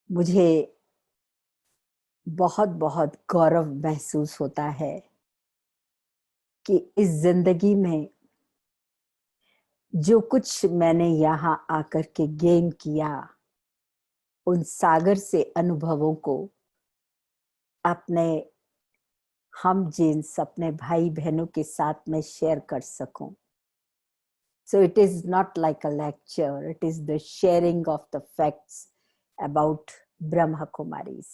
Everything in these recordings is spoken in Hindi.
मुझे बहुत बहुत गौरव महसूस होता है कि इस जिंदगी में जो कुछ मैंने यहाँ आकर के गेन किया, उन सागर से अनुभवों को अपने हम जिन्स अपने भाई बहनों के साथ में शेयर कर सकूं. So it is not like a lecture, it is the sharing of the facts about Brahma Kumaris.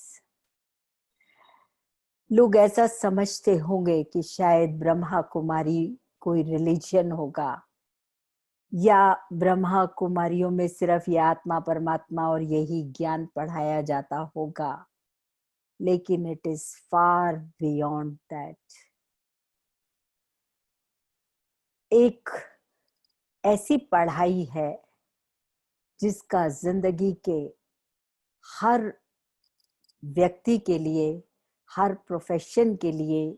लोग ऐसा समझते होंगे कि शायद ब्रह्मा कुमारी कोई रिलीजन होगा या ब्रह्मा कुमारियों में सिर्फ ये आत्मा परमात्मा और यही ज्ञान पढ़ाया जाता होगा, लेकिन it is far beyond that. एक ऐसी पढ़ाई है जिसका जिंदगी के हर व्यक्ति के लिए, हर प्रोफेशन के लिए,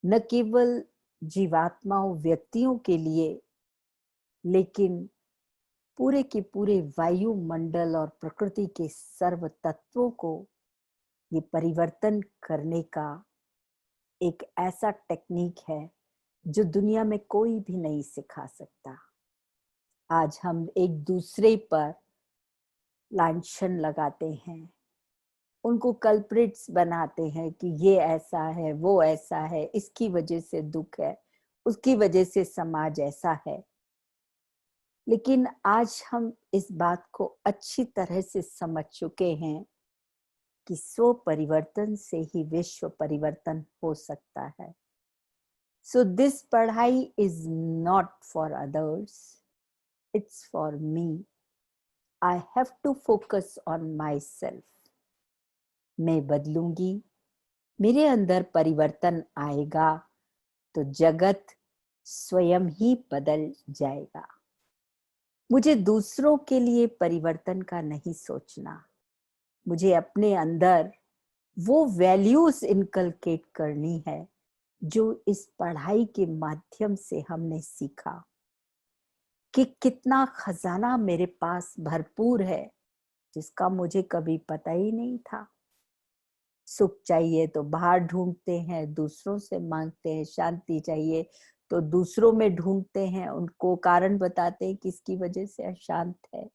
न केवल जीवात्माओं व्यक्तियों के लिए, लेकिन पूरे के पूरे वायुमंडल और प्रकृति के सर्व तत्वों को ये परिवर्तन करने का एक ऐसा टेक्निक है जो दुनिया में कोई भी नहीं सिखा सकता. आज हम एक दूसरे पर लांछन लगाते हैं, उनको कल्प्रिट्स बनाते हैं कि ये ऐसा है, वो ऐसा है, इसकी वजह से दुख है, उसकी वजह से समाज ऐसा है. लेकिन आज हम इस बात को अच्छी तरह से समझ चुके हैं कि स्व परिवर्तन से ही विश्व परिवर्तन हो सकता है. सो दिस पढ़ाई is not for others, it's for me. I have to focus on myself. मैं बदलूंगी, मेरे अंदर परिवर्तन आएगा तो जगत स्वयं ही बदल जाएगा. मुझे दूसरों के लिए परिवर्तन का नहीं सोचना, मुझे अपने अंदर वो वैल्यूज इनकलकेट करनी है जो इस पढ़ाई के माध्यम से हमने सीखा कि कितना खजाना मेरे पास भरपूर है जिसका मुझे कभी पता ही नहीं था. सुख चाहिए तो बाहर ढूंढते हैं, दूसरों से मांगते हैं. शांति चाहिए तो दूसरों में ढूंढते हैं, उनको कारण बताते हैं किसकी वजह से अशांत है.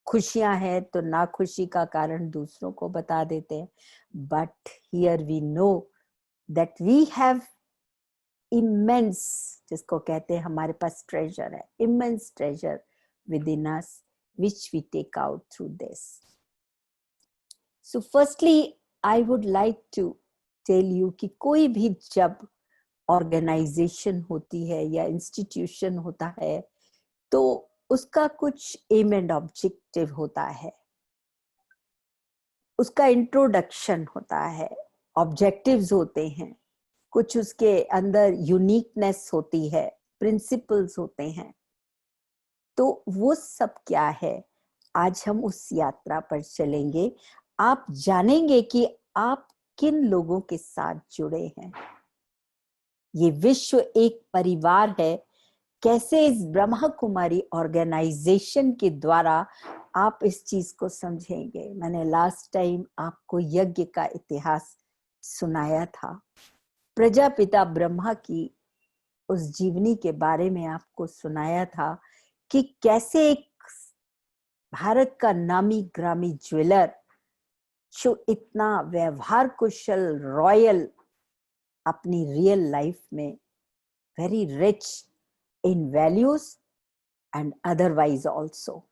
खुशियां हैं तो नाखुशी का कारण दूसरों को बता देते हैं. But here we know that we have immense, जिसको कहते हैं हमारे पास ट्रेजर है, immense treasure within us which we take out through this. So firstly I would like to tell you कि कोई भी जब ऑर्गेनाइजेशन होती है या इंस्टीट्यूशन होता है तो उसका कुछ एम एंड ऑब्जेक्टिव होता है, उसका इंट्रोडक्शन होता है, ऑब्जेक्टिव्स होते हैं, कुछ उसके अंदर यूनिकनेस होती है, प्रिंसिपल्स होते हैं. तो वो सब क्या है, आज हम उस यात्रा पर चलेंगे. आप जानेंगे कि आप किन लोगों के साथ जुड़े हैं. ये विश्व एक परिवार है. कैसे इस ब्रह्मा कुमारी ऑर्गेनाइजेशन के द्वारा आप इस चीज को समझेंगे. मैंने लास्ट टाइम आपको यज्ञ का इतिहास सुनाया था, प्रजापिता ब्रह्मा की उस जीवनी के बारे में आपको सुनाया था कि कैसे एक भारत का नामी ग्रामी ज्वेलर जो इतना व्यवहार कुशल, रॉयल, अपनी रियल लाइफ में very rich in values and otherwise also,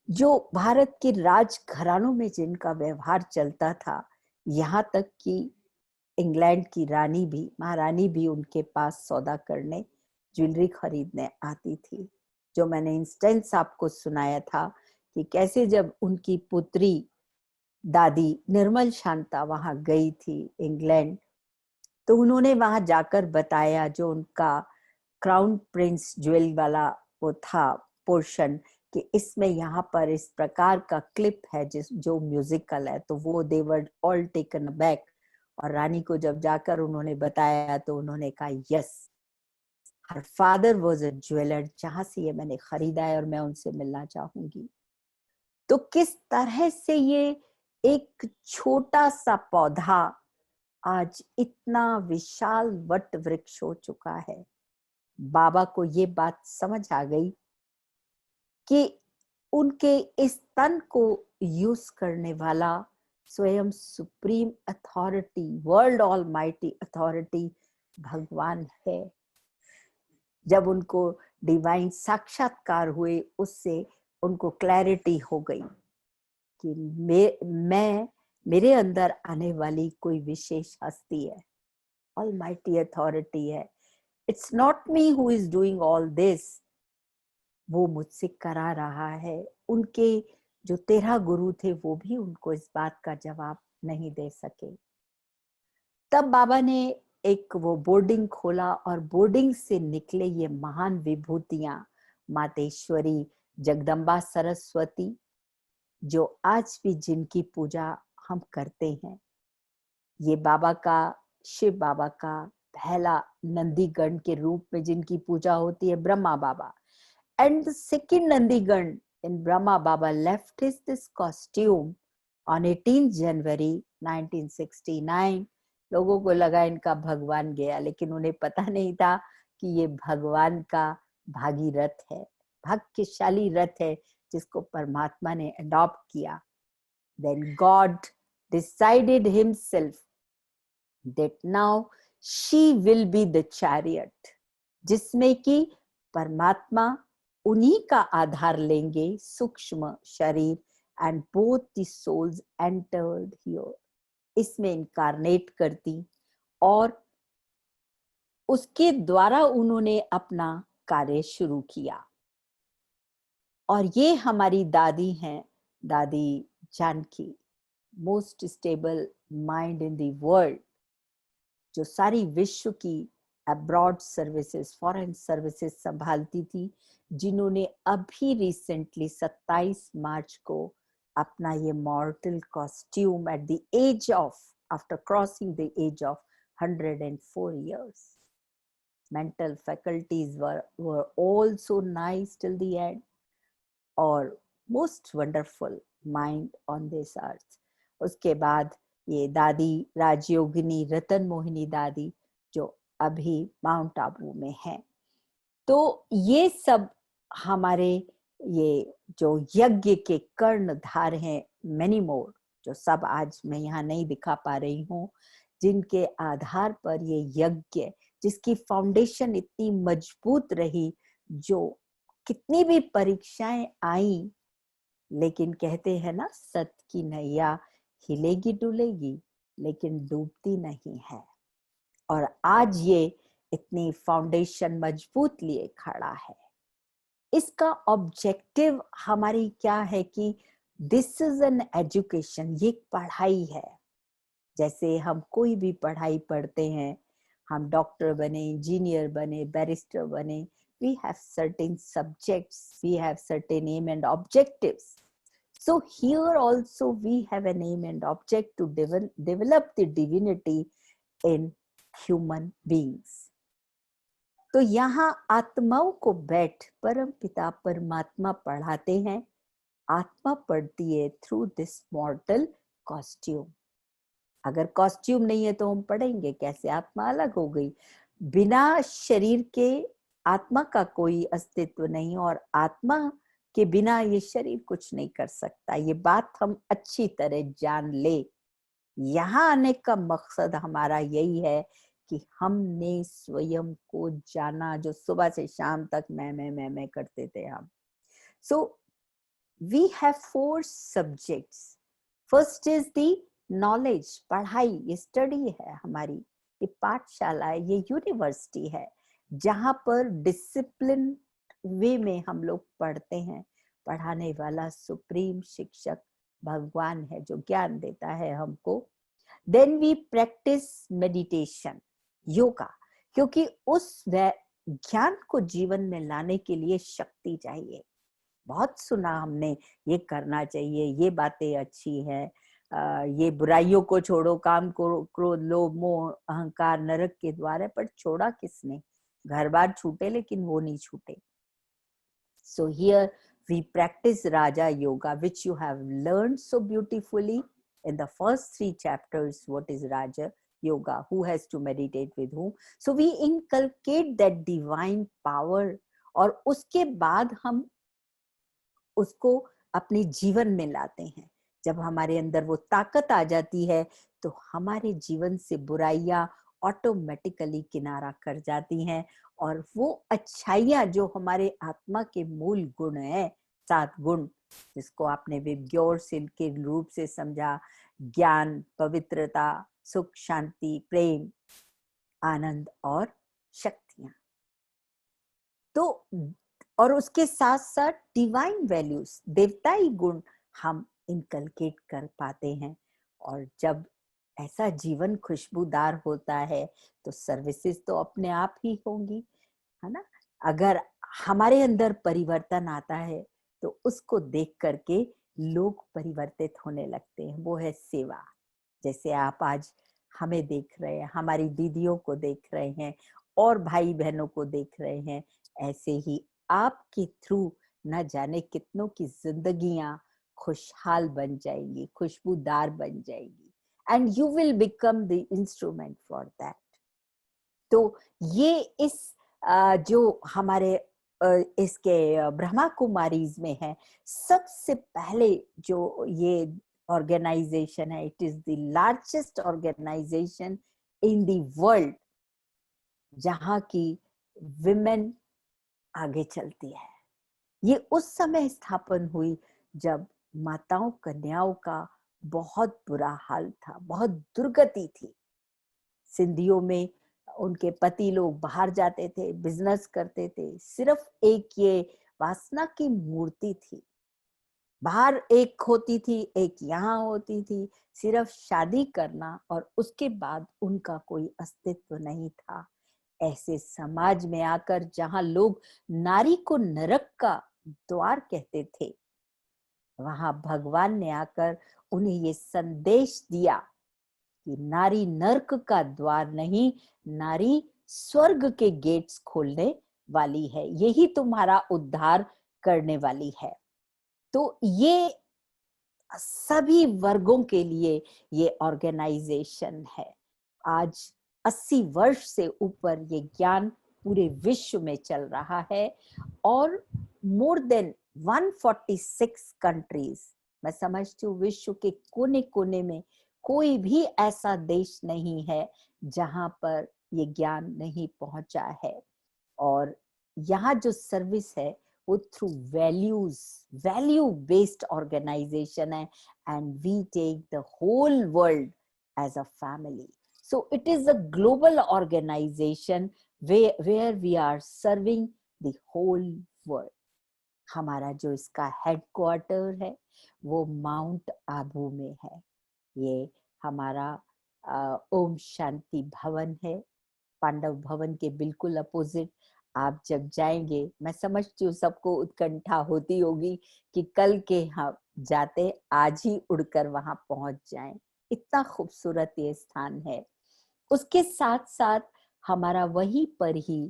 जो भारत के राजघरानों में जिनका व्यवहार चलता था, यहाँ तक कि इंग्लैंड की रानी भी, महारानी भी उनके पास सौदा करने, ज्वेलरी खरीदने आती थी. जो मैंने इंस्टेंस आपको सुनाया था कि कैसे जब उनकी पुत्री दादी निर्मल शांता वहां गई थी इंग्लैंड, तो उन्होंने वहां जाकर बताया, जो उनका क्राउन प्रिंस ज्वेल वाला वो था पोर्शन, कि इसमें यहाँ पर इस प्रकार का क्लिप है जिस जो म्यूजिकल है. तो वो दे वर ऑल टेकन बैक. और रानी को जब जाकर उन्होंने बताया तो उन्होंने कहा yes, her father was a jeweller, जहां से ये मैंने खरीदा है और मैं उनसे मिलना चाहूंगी. तो किस तरह से ये एक छोटा सा पौधा आज इतना विशाल वट वृक्ष हो चुका है। बाबा को ये बात समझ आ गई कि उनके इस तन को यूज करने वाला स्वयं supreme authority, world almighty authority भगवान है। जब उनको डिवाइन साक्षात्कार हुए, उससे उनको क्लैरिटी हो गई कि मैं मेरे अंदर आने वाली कोई विशेष हस्ती है, ऑलमाइटी अथॉरिटी है। It's not me who is doing all this, वो मुझसे करा रहा है। उनके जो 13 गुरु थे वो भी उनको इस बात का जवाब नहीं दे सके। तब बाबा ने एक वो बोर्डिंग खोला और बोर्डिंग से निकले ये महान विभूतियां, मातेश्वरी, जगदम्बा सरस्वती, जो आज भी जिनकी पूजा हम करते हैं। ये बाबा का, शिव बाबा का पहला नंदीगण के रूप में जिनकी पूजा होती है, ब्रह्मा बाबा। And the second Nandigan in Brahma Baba left his this costume on 18 January 1969. लोगों को लगा इनका भगवान गया, लेकिन उन्हें पता नहीं था कि ये भगवान का भागीरथ है, भाग्यशाली रथ है जिसको परमात्मा ने अडॉप्ट किया। Then God decided himself that now she will be the chariot, जिसमें कि परमात्मा उन्हीं का आधार लेंगे, सूक्ष्म शरीर, and both the souls entered here, इसमें इनकारनेट करती और उसके द्वारा उन्होंने अपना कार्य शुरू किया। और ये हमारी दादी हैं, Dadi Janki, most stable mind in the world, जो सारी विश्व की अब्रॉड सर्विसेज, फॉरेन सर्विसेज संभालती थी, जिन्होंने अभी रिसेंटली 27 मार्च को अपना ये mortal costume at the age of, after crossing the age of 104 years. Mental faculties were all so nice till the end, और most wonderful mind on this earth. उसके बाद ये दादी राजयोगिनी रतन मोहिनी दादी, जो अभी माउंट आबू में है। तो ये सब हमारे ये जो यज्ञ के कर्णधार हैं, मेनी मोर, जो सब आज मैं यहाँ नहीं दिखा पा रही हूँ, जिनके आधार पर ये यज्ञ, जिसकी फाउंडेशन इतनी मजबूत रही, जो कितनी भी परीक्षाएं आई, लेकिन कहते हैं ना, सत की नैया हिलेगी डुलेगी लेकिन डूबती नहीं है। और आज ये इतनी फाउंडेशन मजबूत लिए खड़ा है। इसका ऑब्जेक्टिव हमारी क्या है कि दिस इज एन एजुकेशन, ये पढ़ाई है। जैसे हम कोई भी पढ़ाई पढ़ते हैं, हम डॉक्टर बने, इंजीनियर बने, बैरिस्टर बने, we have certain subjects, we have certain aim and objectives. So here also we have an aim and object to develop the divinity in human beings. तो यहाँ आत्माओं को बैठ परम पिता परमात्मा पढ़ाते हैं। आत्मा पढ़ती है थ्रू दिस मॉर्टल कॉस्ट्यूम। अगर कॉस्ट्यूम नहीं है तो हम पढ़ेंगे कैसे? आत्मा अलग हो गई। बिना शरीर के आत्मा का कोई अस्तित्व नहीं, और आत्मा के बिना ये शरीर कुछ नहीं कर सकता। ये बात हम अच्छी तरह जान ले। यहाँ आने का मकसद हमारा यही है कि हमने स्वयं को जाना, जो सुबह से शाम तक मैं करते थे हम। So we have 4 subjects. First is the knowledge, पढ़ाई, ये स्टडी है हमारी, ये पाठशाला है, ये यूनिवर्सिटी है, जहां पर डिसिप्लिन वे में हम लोग पढ़ते हैं। पढ़ाने वाला सुप्रीम शिक्षक भगवान है, जो ज्ञान देता है हमको। Then we practice meditation, yoga, क्योंकि उस ज्ञान को जीवन में लाने के लिए शक्ति चाहिए। बहुत सुना हमने, ये करना चाहिए, ये बातें अच्छी है, ये बुराइयों को छोड़ो, काम को, क्रोध, लोभ, मोह, अहंकार नरक के द्वार है। पर छोड़ा किसने? घर बार छूटे लेकिन वो नहीं छूटे। So here we practice Raja Yoga, which you have learned so beautifully in the first 3 chapters. What is Raja Yoga? Who has to meditate with whom? So we inculcate that divine power, और उसके बाद हम उसको अपने जीवन में लाते हैं. जब हमारे अंदर वो ताकत आ जाती है तो हमारे जीवन से बुराइयां ऑटोमेटिकली किनारा कर जाती हैं, और वो अच्छाइयां जो हमारे आत्मा के मूल गुण है, 7 गुण, जिसको आपने विज्ञोर सिल के रूप से समझा, ज्ञान, पवित्रता, सुख, शांति, प्रेम, आनंद और शक्तियां. तो और उसके साथ साथ डिवाइन वैल्यूज, देवताई गुण हम इनकलकेट कर पाते हैं. और जब ऐसा जीवन खुशबूदार होता है तो सर्विसेज तो अपने आप ही होंगी, है ना. अगर हमारे अंदर परिवर्तन आता है तो उसको देख करके लोग परिवर्तित होने लगते हैं. वो है सेवा. जैसे आप आज हमें देख रहे हैं, हमारी दीदियों को देख रहे हैं और भाई बहनों को देख रहे हैं, ऐसे ही आपके थ्रू न जाने कितनों की जिंदगियां खुशहाल बन जाएंगी, खुशबूदार बन जाएंगी, and you will become the instrument for that. तो ये इस जो हमारे इसके ब्रह्मा कुमारीज में है, सबसे पहले जो ये ऑर्गेनाइजेशन है, it is the largest organization in the world जहां की विमेन आगे चलती है. ये उस समय स्थापन हुई जब माताओं कन्याओं का बहुत बुरा हाल था, बहुत दुर्गति थी. सिंधियों में उनके पति लोग बाहर जाते थे, बिजनेस करते थे, सिर्फ एक ये वासना की मूर्ति थी. बाहर एक होती थी, एक यहाँ होती थी, सिर्फ शादी करना और उसके बाद उनका कोई अस्तित्व नहीं था. ऐसे समाज में आकर जहां लोग नारी को नरक का द्वार कहते थे, वहां भगवान ने आकर उन्हें ये संदेश दिया कि नारी नरक का द्वार नहीं, नारी स्वर्ग के गेट्स खोलने वाली है, यही तुम्हारा उद्धार करने वाली है. तो ये सभी वर्गों के लिए ये ऑर्गेनाइजेशन है. आज 80 वर्ष से ऊपर ये ज्ञान पूरे विश्व में चल रहा है, और मोर देन 146 कंट्रीज. मैं समझती हूँ विश्व के कोने कोने में कोई भी ऐसा देश नहीं है जहां पर ये ज्ञान नहीं पहुंचा है. और यहाँ जो सर्विस है वो through values, value based organization है, and we take the whole world as a family. So it is a global organization where we are serving the whole world. हमारा जो इसका हेडक्वार्टर है वो माउंट आबू में है. ये हमारा ओम शांति भवन है, पांडव भवन के बिल्कुल अपोजिट. आप जब जाएंगे, मैं समझती हूँ सबको उत्कंठा होती होगी कि कल के हम जाते आज ही उड़कर वहां पहुंच जाएं. इतना खूबसूरत ये स्थान है. उसके साथ साथ हमारा वहीं पर ही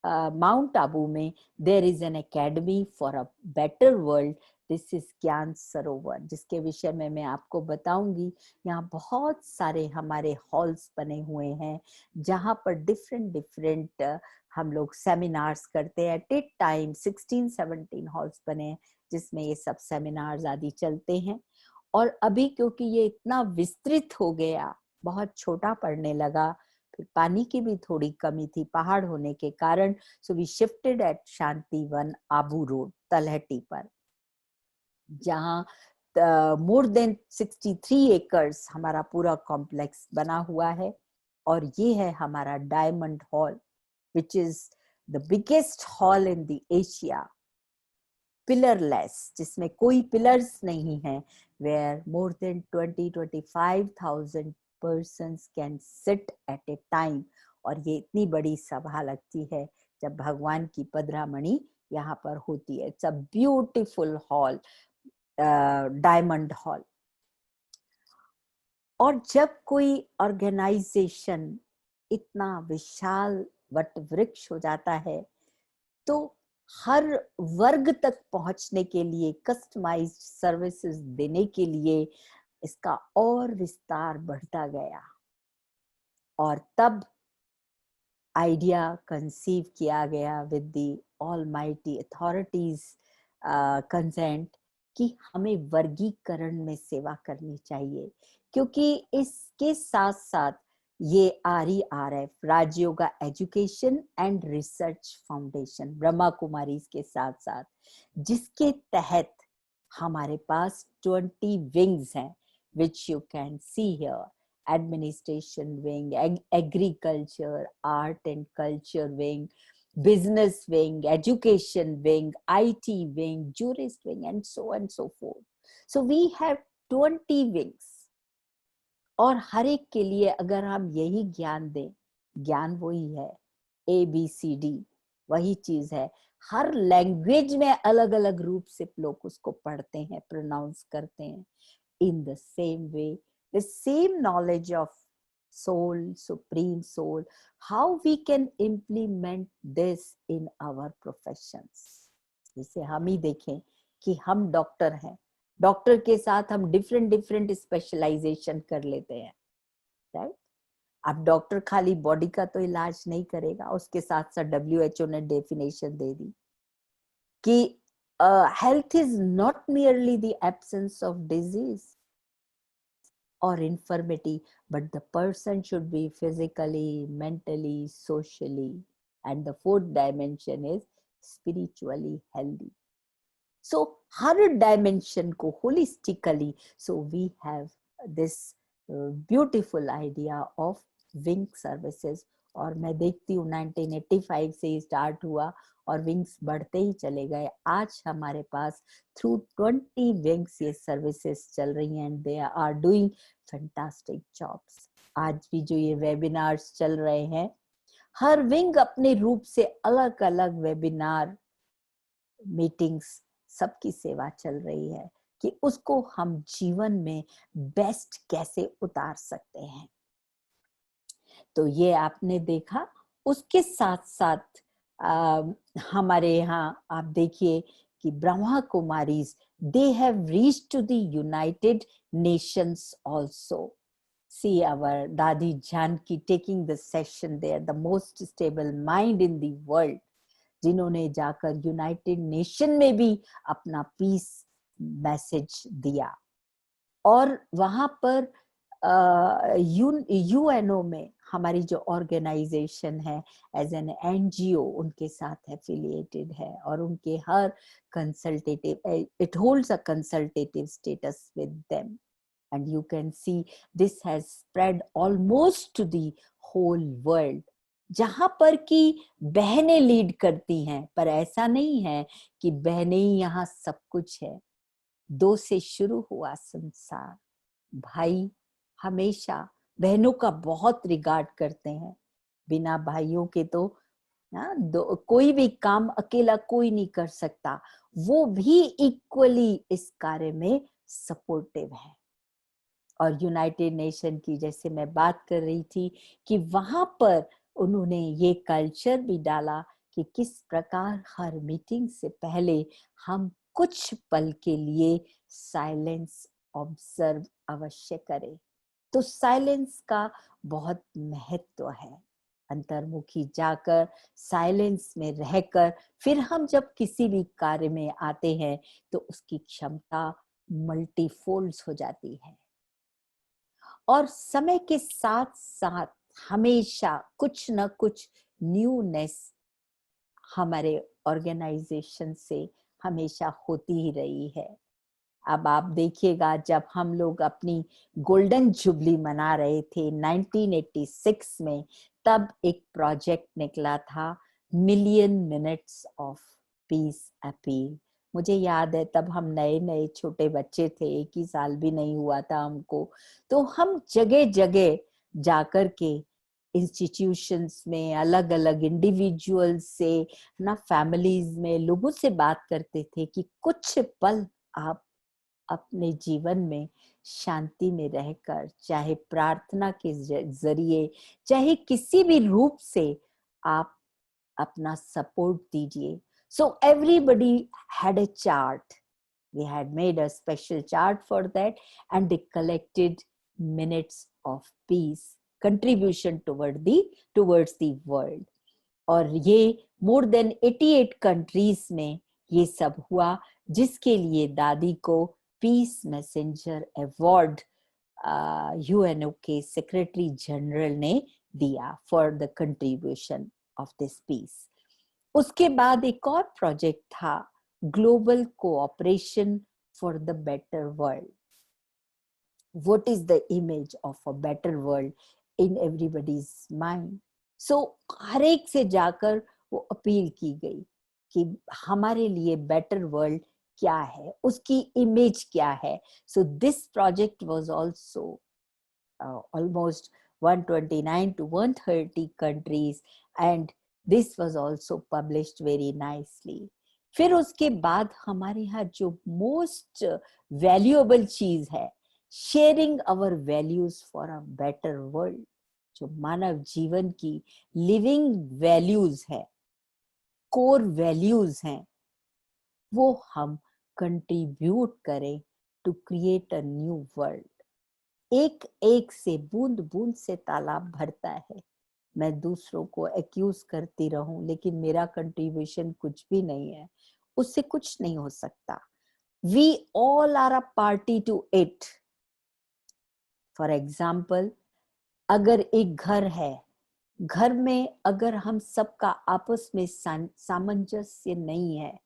माउंट आबू में there is an academy for a better world. This is Gyan Sarovar, जिसके विषय में मैं आपको बताऊंगी. यहाँ बहुत सारे हमारे हॉल्स बने हुए हैं जहाँ पर डिफरेंट हम लोग सेमिनार्स करते हैं. एट ए टाइम 16-17 हॉल्स बने हैं जिसमें ये सब सेमिनार्स आदि चलते हैं. और अभी क्योंकि ये इतना विस्तृत हो गया, बहुत छोटा पड़ने लगा, फिर पानी की भी थोड़ी कमी थी पहाड़ होने के कारण, so we shifted at Shanti Van Abu road तलहटी पर, जहां मोर देन 63 एकर्स हमारा पूरा कॉम्प्लेक्स बना हुआ है. और ये है हमारा diamond hall, which is the biggest hall in the Asia, pillarless, जिसमें कोई पिलर्स नहीं है, where more than 20-25,000 persons can sit at a time. और ये इतनी बड़ी सभा लगती है जब भगवान की पधरामणि यहाँ पर होती है. It's a beautiful hall, diamond hall. और जब कोई ऑर्गेनाइजेशन इतना विशाल वट वृक्ष हो जाता है तो हर वर्ग तक पहुंचने के लिए, कस्टमाइज्ड सर्विसेज देने के लिए इसका और विस्तार बढ़ता गया। और तब आइडिया कंसीव किया गया with the almighty authorities consent कि हमें वर्गीकरण में सेवा करनी चाहिए, क्योंकि इसके साथ साथ ये RERF, Rajyoga education and research foundation, Brahma Kumari के साथ साथ, जिसके तहत हमारे पास 20 विंग्स हैं, which you can see here: administration wing, agriculture, art and culture wing, business wing, education wing, IT wing, jurist wing, and so forth. So we have 20 wings. और हर एक के लिए अगर हम यही ज्ञान दें, ज्ञान वही है, ABCD वही चीज है। हर लैंग्वेज में अलग अलग रूप से लोग उसको पढ़ते हैं, प्रोनाउंस करते हैं। In the same way, the same knowledge of soul, supreme soul, how we can implement this in our professions. जैसे हम ही देखें कि हम डॉक्टर हैं, डॉक्टर के साथ हम डिफरेंट स्पेशलाइजेशन कर लेते हैं, राइट? अब डॉक्टर खाली बॉडी का तो इलाज नहीं करेगा, उसके साथ साथ WHO ने डेफिनेशन दे दी कि health is not merely the absence of disease or infirmity, but the person should be physically, mentally, socially, and the fourth dimension is spiritually healthy. So her dimension को holistically, so we have this beautiful idea of wing services. और मैं देखती हूँ 1985 से स्टार्ट हुआ और विंग्स बढ़ते ही चले गए। आज हमारे पास थ्रू 20 विंग्स ये सर्विसेज चल रही हैं, and they are doing fantastic jobs. आज भी जो ये वेबिनार्स चल रहे हैं, हर विंग अपने रूप से अलग अलग वेबिनार, मीटिंग्स, सबकी सेवा चल रही है कि उसको हम जीवन में बेस्ट कैसे उतार सकते हैं। तो ये आपने देखा। उसके साथ साथ हमारे यहाँ आप देखिए कि Brahma Kumaris, they have reached to the United Nations also. See our Dadi Janki taking the session there, the most stable mind in the world, जिन्होंने जाकर यूनाइटेड नेशन में भी अपना पीस मैसेज दिया। और वहां पर UNO में हमारी जो ऑर्गेनाइजेशन है एज एन NGO उनके साथ एफिलिएटेड है, और उनके हर consultative, it holds a consultative status with them, and you can see this has spread almost to the whole world, जहां पर कि बहनें लीड करती हैं। पर ऐसा नहीं है कि बहनें ही यहाँ सब कुछ है। 2 से शुरू हुआ संसार, भाई हमेशा बहनों का बहुत रिगार्ड करते हैं। बिना भाइयों के तो कोई भी काम अकेला कोई नहीं कर सकता, वो भी इक्वली इस कार्य में सपोर्टिव है। और यूनाइटेड नेशन की जैसे मैं बात कर रही थी कि वहां पर उन्होंने ये कल्चर भी डाला कि किस प्रकार हर मीटिंग से पहले हम कुछ पल के लिए साइलेंस ऑब्जर्व अवश्य करें। तो साइलेंस का बहुत महत्व है। अंतर्मुखी जाकर साइलेंस में रहकर फिर हम जब किसी भी कार्य में आते हैं तो उसकी क्षमता मल्टीफोल्ड्स हो जाती है। और समय के साथ साथ हमेशा कुछ न कुछ न्यूनेस हमारे ऑर्गेनाइजेशन से हमेशा होती ही रही है। अब आप देखिएगा, जब हम लोग अपनी गोल्डन जुबली मना रहे थे 1986 में, तब एक प्रोजेक्ट निकला था million minutes of peace appeal. मुझे याद है तब हम नए नए छोटे बच्चे थे, 1 ही साल भी नहीं हुआ था हमको। तो हम जगह जगह जाकर के इंस्टीट्यूशंस में, अलग अलग इंडिविजुअल्स से ना, फैमिलीज में लोगों से बात करते थे कि कुछ पल आप अपने जीवन में शांति में रहकर, चाहे प्रार्थना के जरिए, चाहे किसी भी रूप से आप अपना सपोर्ट दीजिए। So everybody had a chart. We had made a special chart for that, and they collected minutes of peace contribution towards the world. और ये more than 88 countries में ये सब हुआ, जिसके लिए दादी को पीस मैसेंजर अवार्ड यूएनओ के सेक्रेटरी जनरल ने दिया for the contribution of this peace. उसके बाद एक और प्रोजेक्ट था, global cooperation for the better world. What is the image of a better world in everybody's mind? So हर एक से जाकर वो अपील की गई कि हमारे लिए बेटर वर्ल्ड क्या है, उसकी इमेज क्या है. So this project was also almost 129 to 130 countries, and this was also published very nicely. फिर उसके बाद हमारे यहाँ जो मोस्ट वैल्यूएबल चीज है, sharing our values for a better world. जो मानव जीवन की लिविंग वैल्यूज है, कोर वैल्यूज हैं, वो हम कंट्रीब्यूट करें to create a new world. एक एक से बूंद बूंद से तालाब भरता है. मैं दूसरों को एक्यूज करती रहूं लेकिन मेरा कंट्रीब्यूशन कुछ भी नहीं है, उससे कुछ नहीं हो सकता. We all are a party to it. For example, अगर एक घर है, घर में अगर हम सबका आपस में सामंजस्य नहीं है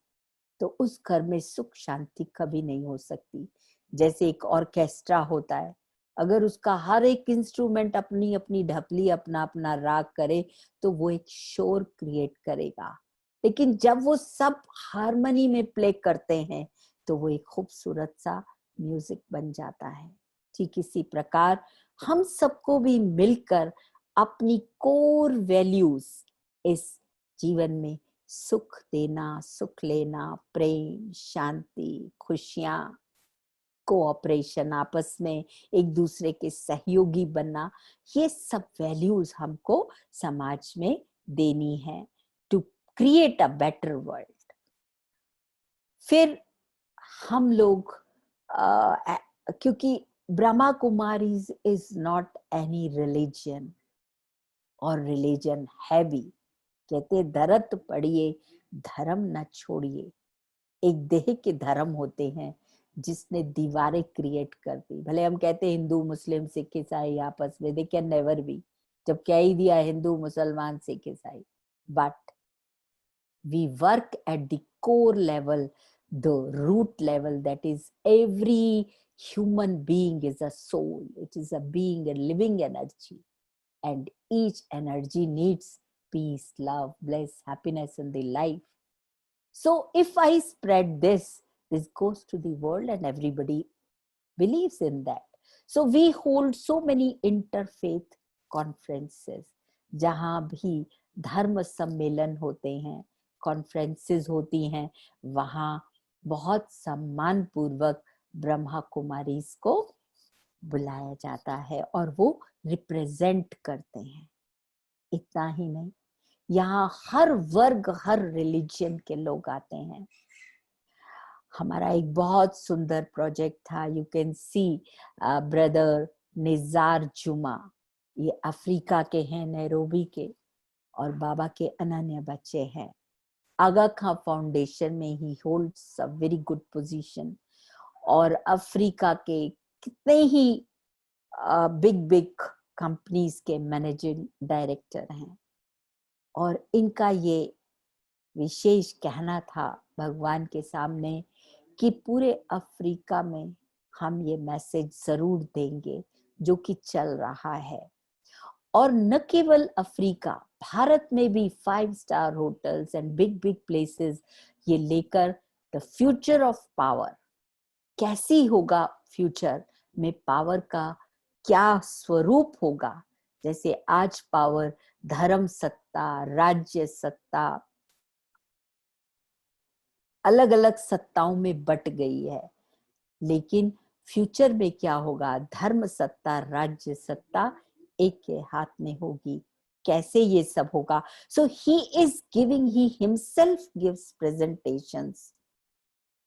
तो उस घर में सुख शांति कभी नहीं हो सकती. जैसे एक ऑर्केस्ट्रा होता है, अगर उसका हर एक इंस्ट्रूमेंट अपनी अपनी ढपली, अपना अपना राग करे तो वो एक शोर क्रिएट करेगा. लेकिन जब वो सब हारमोनी में प्ले करते हैं तो वो एक खूबसूरत सा म्यूजिक बन जाता है. ठीक इसी प्रकार हम सबको भी मिलकर अपनी कोर वैल्यूज, इस जीवन में सुख देना, सुख लेना, प्रेम, शांति, खुशियां, कोऑपरेशन, आपस में एक दूसरे के सहयोगी बनना, ये सब वैल्यूज हमको समाज में देनी है to create a better world. फिर हम लोग क्योंकि Brahma Kumaris is not any religion, और रिलीजन है भी, कहते दरत पड़िए धर्म न छोड़िए. एक देह के धर्म होते हैं जिसने दीवारें क्रिएट कर दी. भले हम कहते हैं हिंदू मुस्लिम सिख ईसाई आपस में, दे कैन नेवर बी. जब कह ही दिया हिंदू मुसलमान सिख ईसाई, but we work at the core level, the root level, that is every human being is a soul. It is a being, a living energy, and each energy needs peace, love, bliss, happiness in the life. So if I spread this goes to the world and everybody believes in that. So we hold so many interfaith conferences, जहां भी धर्म सम्मेलन होते हैं, कॉन्फ्रेंसेस होती हैं, वहां बहुत सम्मान पूर्वक ब्रह्मा कुमारीज को बुलाया जाता है और वो रिप्रेजेंट करते हैं. इतना ही नहीं, यहाँ हर वर्ग, हर रिलीजन के लोग आते हैं. हमारा एक बहुत सुंदर प्रोजेक्ट था, you can C brother Nizar जुमा, ये अफ्रीका के हैं, नैरोबी के, और बाबा के अनन्य बच्चे हैं. आगा खां फाउंडेशन में ही holds a very good position, और अफ्रीका के कितने ही बिग बिग कंपनीज के मैनेजिंग डायरेक्टर हैं. और इनका ये विशेष कहना था भगवान के सामने कि पूरे अफ्रीका में हम ये मैसेज जरूर देंगे जो कि चल रहा है. और न केवल अफ्रीका, भारत में भी 5 star hotels and big big places ये लेकर द फ्यूचर ऑफ पावर, कैसी होगा फ्यूचर में पावर का क्या स्वरूप होगा. जैसे आज पावर धर्म सत्ता, राज्य सत्ता, अलग अलग सत्ताओं में बट गई है, लेकिन फ्यूचर में क्या होगा, धर्म सत्ता, राज्य सत्ता एक के हाथ में होगी. कैसे ये सब होगा. So he is giving, he himself gives presentations,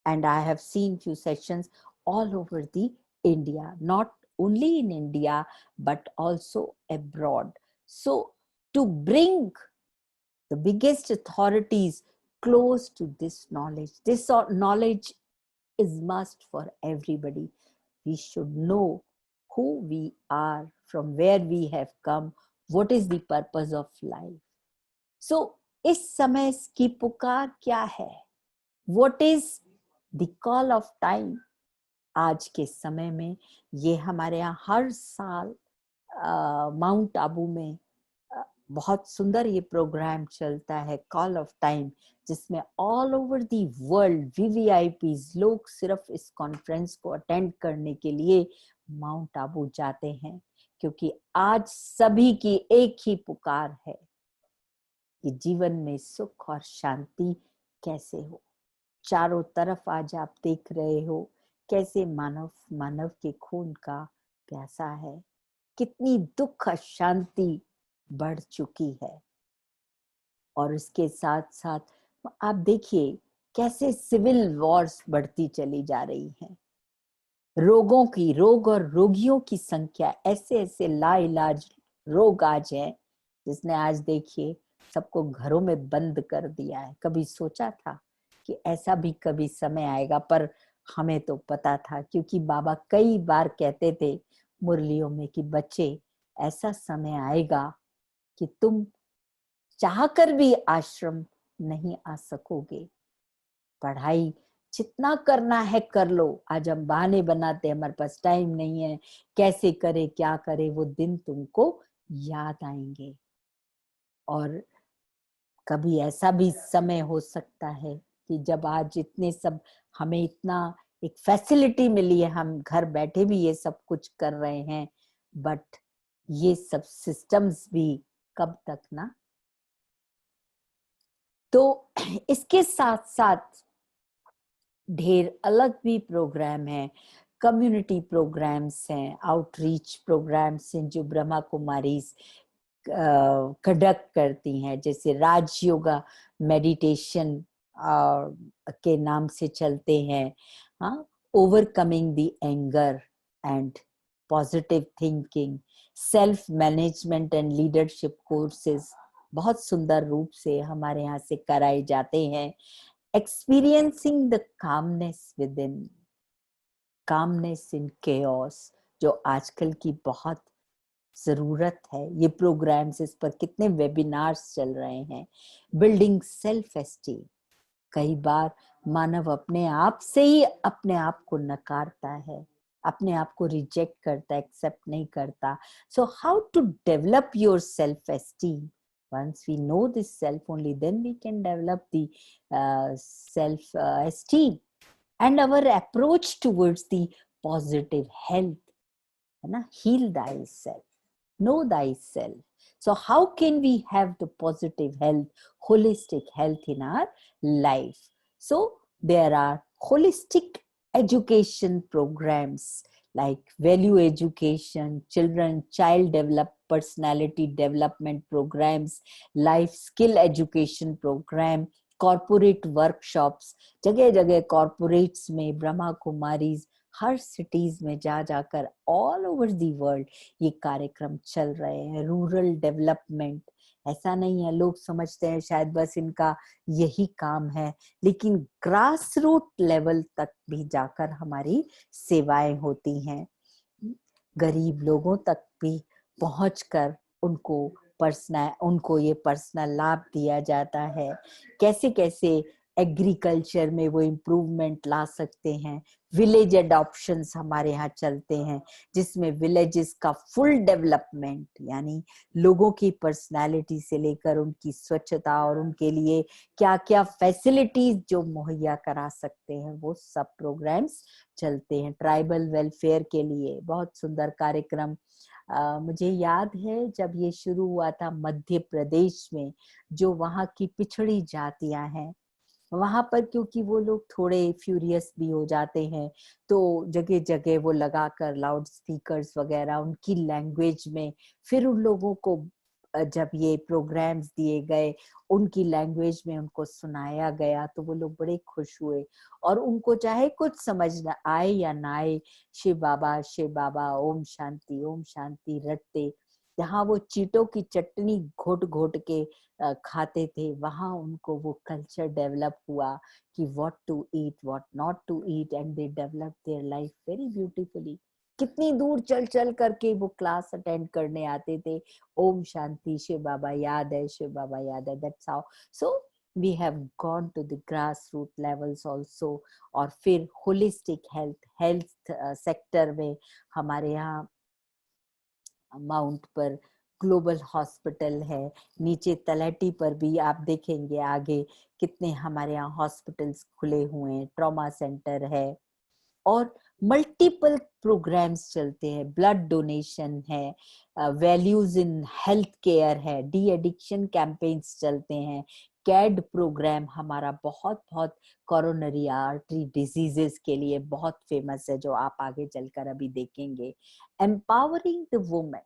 and I have seen few sessions all over the India, not only in India but also abroad. So to bring the biggest authorities close to this knowledge is must for everybody. We should know who we are, from where we have come, what is the purpose of life. So इस समय की पुकार क्या है? What is the call of time? आज के समय में ये हमारे यहाँ हर साल माउंट आबू में बहुत सुंदर ये प्रोग्राम चलता है, कॉल ऑफ टाइम, जिसमें all over the world VVIPs लोग सिर्फ इस कॉन्फ्रेंस को अटेंड करने के लिए माउंट आबू जाते हैं, क्योंकि आज सभी की एक ही पुकार है कि जीवन में सुख और शांति कैसे हो. चारों तरफ आज आप देख रहे हो कैसे मानव के खून का प्यासा है, कितनी दुख शांति बढ़ चुकी है. और इसके साथ साथ आप देखिए कैसे सिविल वॉर्स बढ़ती चली जा रही हैं. रोग और रोगियों की संख्या, ऐसे ऐसे लाइलाज रोग आज हैं जिसने आज देखिए सबको घरों में बंद कर दिया है. कभी सोचा था कि ऐसा भी कभी समय आएगा? पर हमें तो पता था, क्योंकि बाबा कई बार कहते थे मुरलियों में कि बच्चे, ऐसा समय आएगा कि तुम चाहकर भी आश्रम नहीं आ सकोगे. पढ़ाई जितना करना है कर लो. आज हम बहाने बनाते, हमारे पास टाइम नहीं है, कैसे करे क्या करे. वो दिन तुमको याद आएंगे. और कभी ऐसा भी समय हो सकता है कि जब आज इतने सब हमें इतना एक फैसिलिटी मिली है, हम घर बैठे भी ये सब कुछ कर रहे हैं, बट ये सब सिस्टम्स भी कब तक ना. तो इसके साथ साथ ढेर अलग भी प्रोग्राम है, कम्युनिटी प्रोग्राम्स हैं, आउटरीच प्रोग्राम्स हैं जो ब्रह्मा कुमारी कंडक्ट करती हैं, जैसे राज योगा मेडिटेशन के नाम से चलते हैं. हाँ, overcoming the anger and positive thinking, self management and leadership courses बहुत सुंदर रूप से हमारे यहाँ से कराए जाते हैं. Experiencing the calmness with in, calmness in chaos, जो आजकल की बहुत जरूरत है. ये प्रोग्राम्स, इस पर कितने वेबिनार्स चल रहे हैं. बिल्डिंग सेल्फ एस्टीम, कई बार मानव अपने आप से ही अपने आप को नकारता है, अपने आप को रिजेक्ट करता है, एक्सेप्ट नहीं करता. So how to develop your self esteem? Once we know this self, only then we can develop the self esteem and our approach towards the positive health. है ना, heal thyself, know thyself. So how can we have the positive health, holistic health in our life? So there are holistic education programs like value education, child personality development programs, life skill education program, corporate workshops. जगह जगह corporates में ब्रह्मा कुमारीज हर सिटीज में जाकर ऑल ओवर दी वर्ल्ड ये कार्यक्रम चल रहे हैं. रूरल डेवलपमेंट, ऐसा नहीं है, लोग समझते हैं शायद बस इनका यही काम है, लेकिन ग्रास रूट लेवल तक भी जाकर हमारी सेवाएं होती हैं. गरीब लोगों तक भी पहुंचकर उनको ये पर्सनल लाभ दिया जाता है. कैसे कैसे एग्रीकल्चर में वो इम्प्रूवमेंट ला सकते हैं. विलेज एडॉप्शंस हमारे यहाँ चलते हैं, जिसमें विलेजेस का फुल डेवलपमेंट, यानी लोगों की पर्सनालिटी से लेकर उनकी स्वच्छता और उनके लिए क्या क्या फैसिलिटीज जो मुहैया करा सकते हैं, वो सब प्रोग्राम्स चलते हैं. ट्राइबल वेलफेयर के लिए बहुत सुंदर कार्यक्रम. मुझे याद है जब ये शुरू हुआ था मध्य प्रदेश में, जो वहाँ की पिछड़ी जातियां हैं, वहां पर क्योंकि वो लोग थोड़े फ्यूरियस भी हो जाते हैं, तो जगह जगह वो लगाकर लाउड स्पीकर्स वगैरह उनकी लैंग्वेज में फिर उन लोगों को जब ये प्रोग्राम्स दिए गए, उनकी लैंग्वेज में उनको सुनाया गया, तो वो लोग बड़े खुश हुए। और उनको चाहे कुछ समझ न आए या ना आए, शिव बाबा, ओम शांति रटते। जहाँ वो चीटों की चटनी घोट घोट के खाते थे, वहां उनको वो कल्चर डेवलप हुआ कि what to eat, what not to eat, and they develop their life very beautifully. कितनी दूर चल चल करके वो क्लास अटेंड करने आते थे। ओम शांति, शिव बाबा याद है, शिव बाबा याद है, that's how. So we have gone to the grass root levels also. और फिर होलिस्टिक हेल्थ सेक्टर में हमारे यहाँ माउंट पर ग्लोबल हॉस्पिटल है। नीचे तलहटी पर भी आप देखेंगे आगे कितने हमारे यहाँ हॉस्पिटल्स खुले हुए हैं, ट्रॉमा सेंटर है, और मल्टीपल प्रोग्राम्स चलते हैं। ब्लड डोनेशन है, वैल्यूज इन हेल्थ केयर है, डी एडिक्शन कैंपेन्स चलते हैं। कैड प्रोग्राम हमारा बहुत बहुत कोरोनरी आर्टरी डिजीजेस के लिए बहुत फेमस है, जो आप आगे चलकर अभी देखेंगे। Empowering the women,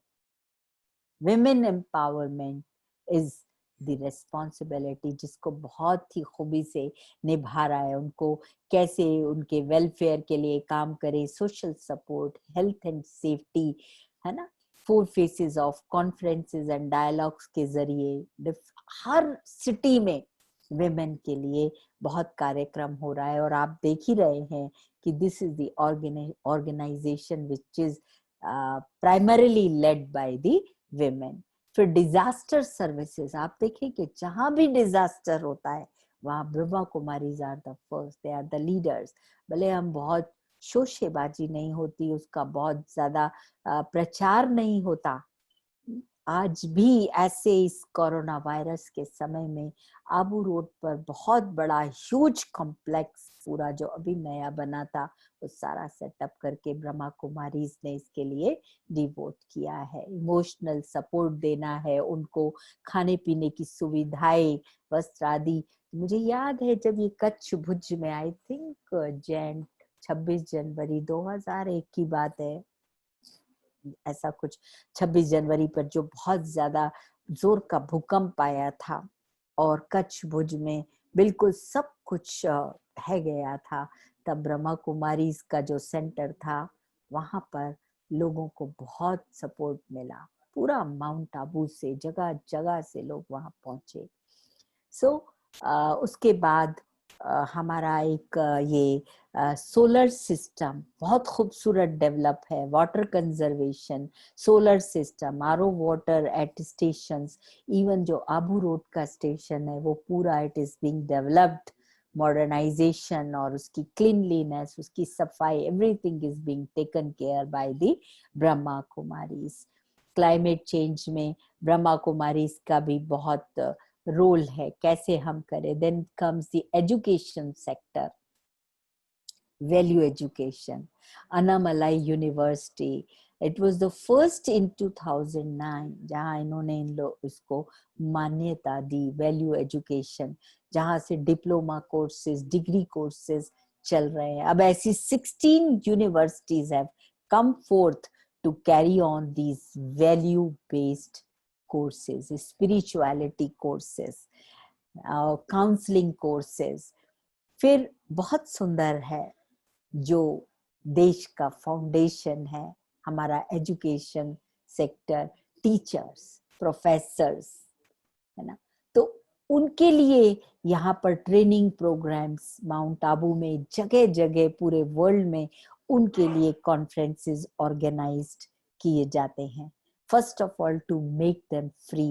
women empowerment is the responsibility, जिसको बहुत ही खूबी से निभा रहा है। उनको कैसे उनके वेलफेयर के लिए काम करे, social support, health and safety, है ना। 4 faces of conferences and dialogues के जरिए हर सिटी में विमेन के लिए बहुत कार्यक्रम हो रहा है। और आप देख ही रहे हैं कि this is the organization which is primarily led by the women. फिर डिजास्टर सर्विसेज, आप देखिए कि जहां भी डिजास्टर होता है वहां Brahma Kumaris are the first, they are the leaders. भले हम बहुत शोशेबाजी नहीं होती, उसका बहुत ज्यादा प्रचार नहीं होता, आज भी ऐसे इस कोरोना वायरस के समय में आबू रोड पर बहुत बड़ा ह्यूज कॉम्प्लेक्स पूरा जो अभी नया बना था, वो सारा सेटअप करके ब्रह्मा कुमारीज ने इसके लिए डिवोट किया है। इमोशनल सपोर्ट देना है उनको, खाने पीने की सुविधाएं, वस्त्र आदि। मुझे याद है जब ये कच्छ भुज में, आई थिंक 26 जनवरी 2001 की बात है, ऐसा कुछ 26 जनवरी पर जो बहुत ज्यादा जोर का भूकंप आया था और कच्छ भुज में बिल्कुल सब कुछ रह गया था, तब ब्रह्मा कुमारी का जो सेंटर था वहां पर लोगों को बहुत सपोर्ट मिला। पूरा माउंट आबू से जगह जगह से लोग वहां पहुंचे। सो उसके बाद हमारा एक ये सोलर सिस्टम बहुत खूबसूरत डेवलप है। Water conservation, solar system, RO water at stations, even जो आबू रोड का स्टेशन है वो पूरा it is being developed. Modernization और उसकी क्लीनलीनेस, उसकी सफाई, everything is being taken care by the Brahma Kumaris. Climate change में ब्रह्मा कुमारीज का भी बहुत रोल है, कैसे हम करें। Then comes the education sector, value education, Annamalai university, it was the first in 2009 जहां इन्होंने इसको मान्यता दी, वैल्यू एजुकेशन, जहां से डिप्लोमा कोर्सेज, डिग्री कोर्सेज चल रहे हैं। अब ऐसी 16 universities have come forth to carry on these value based courses, spirituality courses, counseling courses। फिर बहुत सुंदर है जो देश का फाउंडेशन है हमारा एजुकेशन सेक्टर, टीचर्स, प्रोफेसर्स, है ना। तो उनके लिए यहाँ पर ट्रेनिंग प्रोग्राम्स माउंट आबू में जगह जगह पूरे वर्ल्ड में उनके लिए कॉन्फ्रेंसेस ऑर्गेनाइज्ड किए जाते हैं। First of all to make them free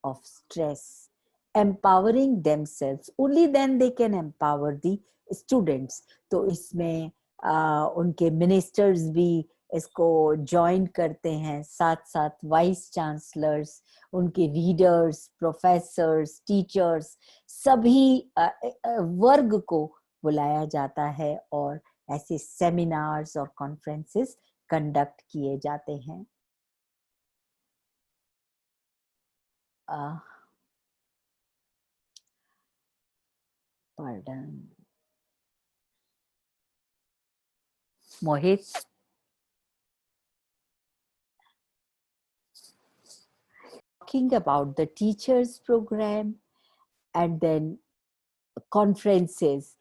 of stress, empowering themselves, only then they can empower the students। तो इसमें उनके मिनिस्टर्स भी इसको ज्वाइन करते हैं, साथ साथ वाइस चांसलर्स, उनके रीडर्स, प्रोफेसर्स, टीचर्स, सभी वर्ग को बुलाया जाता है और ऐसे सेमिनार्स और कॉन्फ्रेंसेस कंडक्ट किए जाते हैं। Pardon. Mohit, talking about the teachers program and then conferences,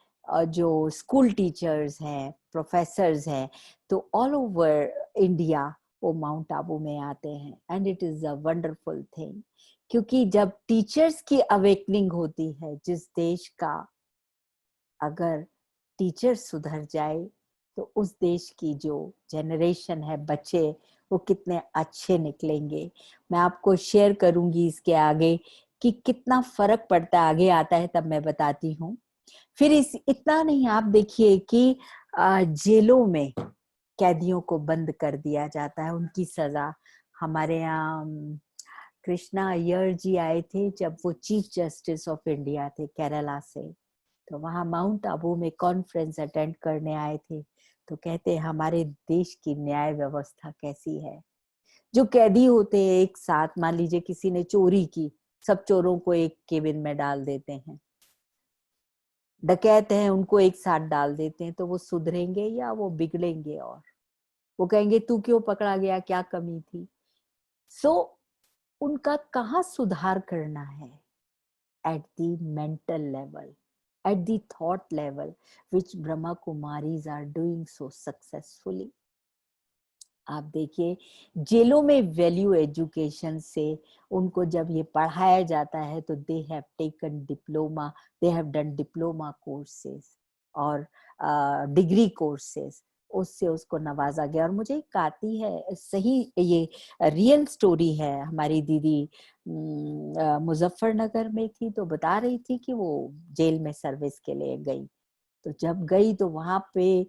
जो स्कूल टीचर्स हैं, प्रोफेसर्स हैं, तो ऑल ओवर इंडिया वो माउंट आबू में आते हैं and it is a wonderful thing, क्योंकि जब टीचर्स की अवेकनिंग होती है जिस देश का, अगर टीचर सुधर जाए तो उस देश की जो जनरेशन है, बच्चे, वो कितने अच्छे निकलेंगे। मैं आपको शेयर करूंगी इसके आगे कि कितना फर्क पड़ता है, आगे आता है तब मैं बताती हूँ। फिर इतना नहीं, आप देखिए कि जेलों में कैदियों को बंद कर दिया जाता है, उनकी सजा। हमारे यहाँ कृष्णा अय्यर जी आए थे जब वो चीफ जस्टिस ऑफ इंडिया थे केरला से, तो वहां माउंट आबू में कॉन्फ्रेंस अटेंड करने आए थे। तो कहते हैं हमारे देश की न्याय व्यवस्था कैसी है। जो कैदी होते हैं एक साथ, मान लीजिए किसी ने चोरी की, सब चोरों को एक केबिन में डाल देते हैं, डकैत हैं उनको एक साथ डाल देते हैं, तो वो सुधरेंगे या वो बिगड़ेंगे? और वो कहेंगे तू क्यों पकड़ा गया, क्या कमी थी? सो उनका कहाँ सुधार करना है? At the mental level, at the thought level, which Brahma Kumaris are doing so successfully. आप देखिए जेलों में वैल्यू एजुकेशन से उनको जब ये पढ़ाया जाता है तो they have taken diploma, they have done diploma courses और डिग्री कोर्सेज, उससे उसको नवाजा गया। और मुझे एक आती है सही, ये रियल स्टोरी है। हमारी दीदी मुजफ्फरनगर में थी, तो बता रही थी कि वो जेल में सर्विस के लिए गई। तो जब गई तो वहां पे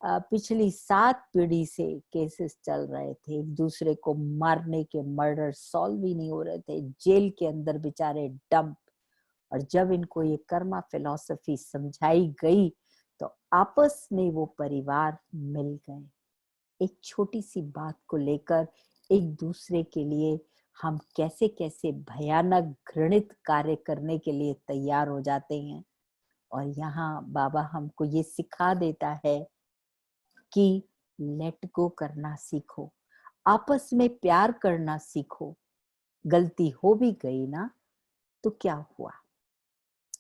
पिछली 7 पीढ़ी से केसेस चल रहे थे, एक दूसरे को मारने के, मर्डर सॉल्व ही नहीं हो रहे थे, जेल के अंदर बेचारे डंप। और जब इनको ये कर्मा फिलॉसफी समझाई गई तो आपस में वो परिवार मिल गए। एक छोटी सी बात को लेकर एक दूसरे के लिए हम कैसे कैसे भयानक घृणित कार्य करने के लिए तैयार हो जाते हैं। और यहाँ बाबा हमको ये सिखा देता है कि लेट गो करना सीखो, आपस में प्यार करना सीखो। गलती हो भी गई ना तो क्या हुआ,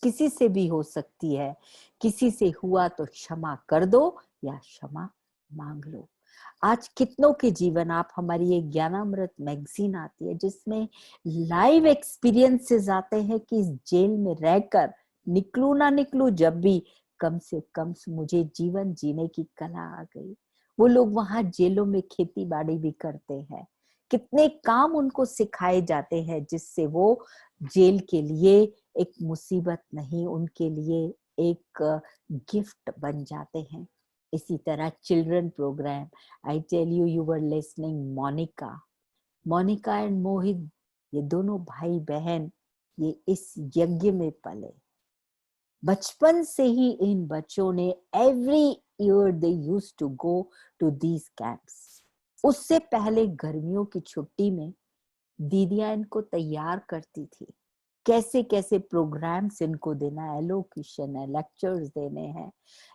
किसी से भी हो सकती है, किसी से हुआ तो क्षमा कर दो या क्षमा मांग लो। आज कितनों के जीवन, आप हमारी ये ज्ञानामृत मैगजीन आती है जिसमें लाइव एक्सपीरियंसेस आते हैं कि इस जेल में रहकर निकलू ना निकलू, जब भी कम से कम मुझे जीवन जीने की कला आ गई। वो लोग वहां जेलों में खेती बाड़ी भी करते हैं, कितने काम उनको सिखाए जाते हैं जिससे वो जेल के लिए एक मुसीबत नहीं, उनके लिए एक गिफ्ट बन जाते हैं। इसी तरह children program, I tell you, you were listening Monika and Mohit, ये दोनों भाई बहन ये इस यज्ञ में पले। बचपन से ही इन बच्चों ने every year they used to go to these camps. उससे पहले गर्मियों की छुट्टी में दीदियां इनको तैयार करती थी, कैसे कैसे प्रोग्राम्स इनको देना है, एलोक्यूशन है, लेक्चर्स देने हैं,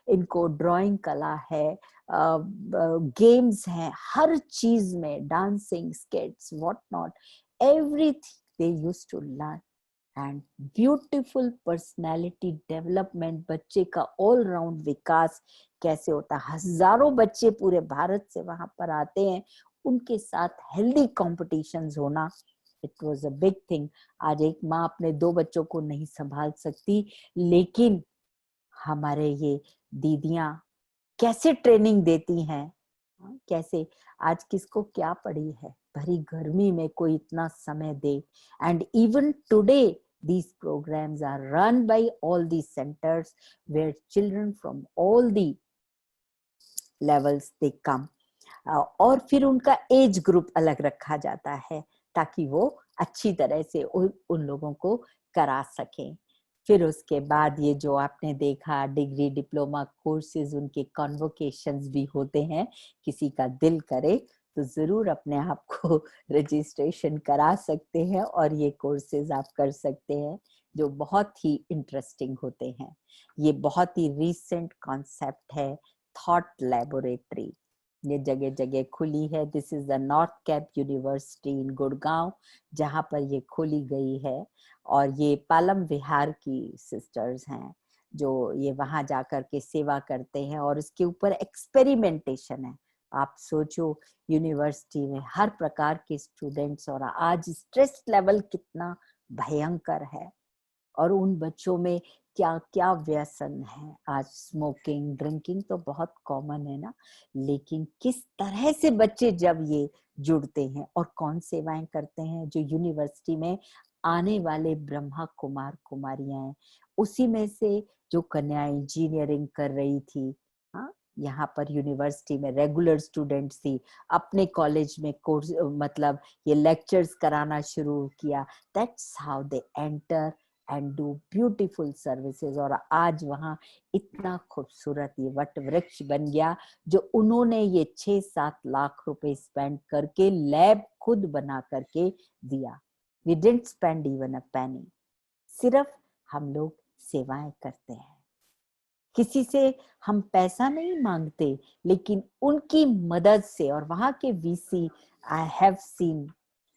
इनको ड्राइंग कला है, गेम्स हैं, हर चीज में dancing, skates, what not, everything they used to learn. And beautiful personality development, बच्चे का ऑल राउंड विकास कैसे होता है। हजारों बच्चे पूरे भारत से वहां पर आते हैं, उनके साथ हेल्दी कॉम्पिटिशन्स होना, it was a big thing. आज एक माँ अपने 2 बच्चों को नहीं संभाल सकती, लेकिन हमारे ये दीदियां कैसे ट्रेनिंग देती हैं, कैसे, आज किसको क्या पड़ी है, भरी गर्मी में कोई इतना समय दे। And even today these programs are run by all these centers where children from all the levels they come, और फिर उनका एज ग्रुप अलग रखा जाता है ताकि वो अच्छी तरह से उन लोगों को करा सकें। फिर उसके बाद ये जो आपने देखा डिग्री डिप्लोमा कोर्सेज, उनके कॉन्वोकेशंस भी होते हैं। किसी का दिल करे तो जरूर अपने आप को रजिस्ट्रेशन करा सकते हैं और ये कोर्सेज आप कर सकते हैं जो बहुत ही इंटरेस्टिंग होते हैं। ये बहुत ही रीसेंट कॉन्सेप्ट है, थॉट लैबोरेटरी। ये जगह जगह खुली है। This is the North Cap University in Gurgaon, जहाँ पर ये खोली गई है। और ये पालम विहार की सिस्टर्स हैं जो ये वहां जाकर के सेवा करते हैं, और इसके ऊपर एक्सपेरिमेंटेशन है। आप सोचो, यूनिवर्सिटी में हर प्रकार के स्टूडेंट्स, और आज स्ट्रेस लेवल कितना भयंकर है, और उन बच्चों में क्या क्या व्यसन है। आज स्मोकिंग ड्रिंकिंग तो बहुत कॉमन है ना, लेकिन किस तरह से बच्चे जब ये जुड़ते हैं और कौन सेवाएं करते हैं, जो यूनिवर्सिटी में आने वाले ब्रह्मा कुमार कुमारियां हैं, उसी में से जो कन्या इंजीनियरिंग कर रही थी, हाँ, यहाँ पर यूनिवर्सिटी में रेगुलर स्टूडेंट्स थी, अपने कॉलेज में कोर्स मतलब ये लेक्चर्स कराना शुरू किया। That's how they enter and do beautiful services. और आज वहाँ इतना खूबसूरत ये वट वृक्ष बन गया, जो उन्होंने ये 6-7 लाख रुपए स्पेंड करके लैब खुद बना करके दिया। We didn't spend even a penny. सिर्फ हम लोग सेवाएं करते हैं, किसी से हम पैसा नहीं मांगते, लेकिन उनकी मदद से। और वहां के VC, I have seen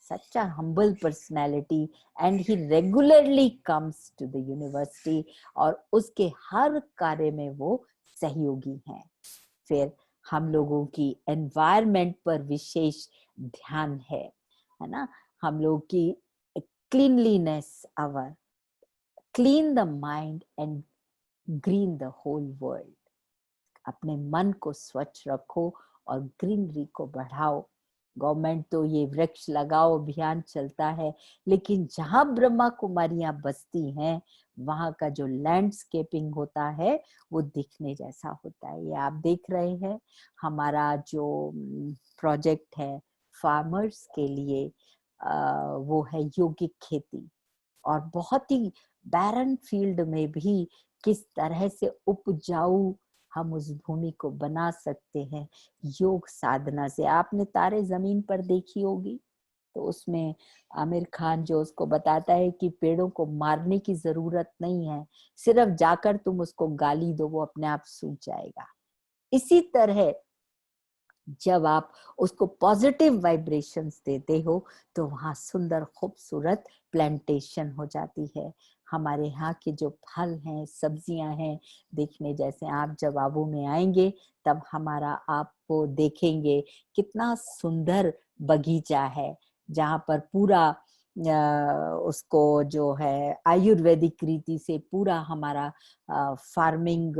such a humble personality and he regularly comes to the university, और उसके हर कार्य में वो सहयोगी हैं। फिर हम लोगों की एनवायरनमेंट पर विशेष ध्यान है ना। हम लोग की cleanliness, our clean the mind and green the whole world. अपने मन को स्वच्छ रखो और ग्रीनरी को बढ़ाओ। गवर्नमेंट तो ये वृक्ष लगाओ अभियान चलता है, लेकिन जहां ब्रह्मा कुमारियां बसती हैं, वहां का जो लैंडस्केपिंग होता है वो दिखने जैसा होता है। ये आप देख रहे हैं, हमारा जो प्रोजेक्ट है फार्मर्स के लिए, वो है यौगिक खेती। और बहुत ही बैरन फील्ड में भी किस तरह से उपजाऊ हम उस भूमि को बना सकते हैं योग साधना से। आपने तारे जमीन पर देखी होगी, तो उसमें आमिर खान जो उसको बताता है कि पेड़ों को मारने की जरूरत नहीं है, सिर्फ जाकर तुम उसको गाली दो, वो अपने आप सूख जाएगा। इसी तरह जब आप उसको पॉजिटिव वाइब्रेशंस देते हो, तो वहां सुंदर खूबसूरत प्लांटेशन हो जाती है। हमारे यहाँ के जो फल हैं, सब्जियां हैं, देखने जैसे। आप जब आबू में आएंगे तब हमारा आपको देखेंगे कितना सुंदर बगीचा है, जहाँ पर पूरा उसको जो है आयुर्वेदिक रीति से पूरा हमारा फार्मिंग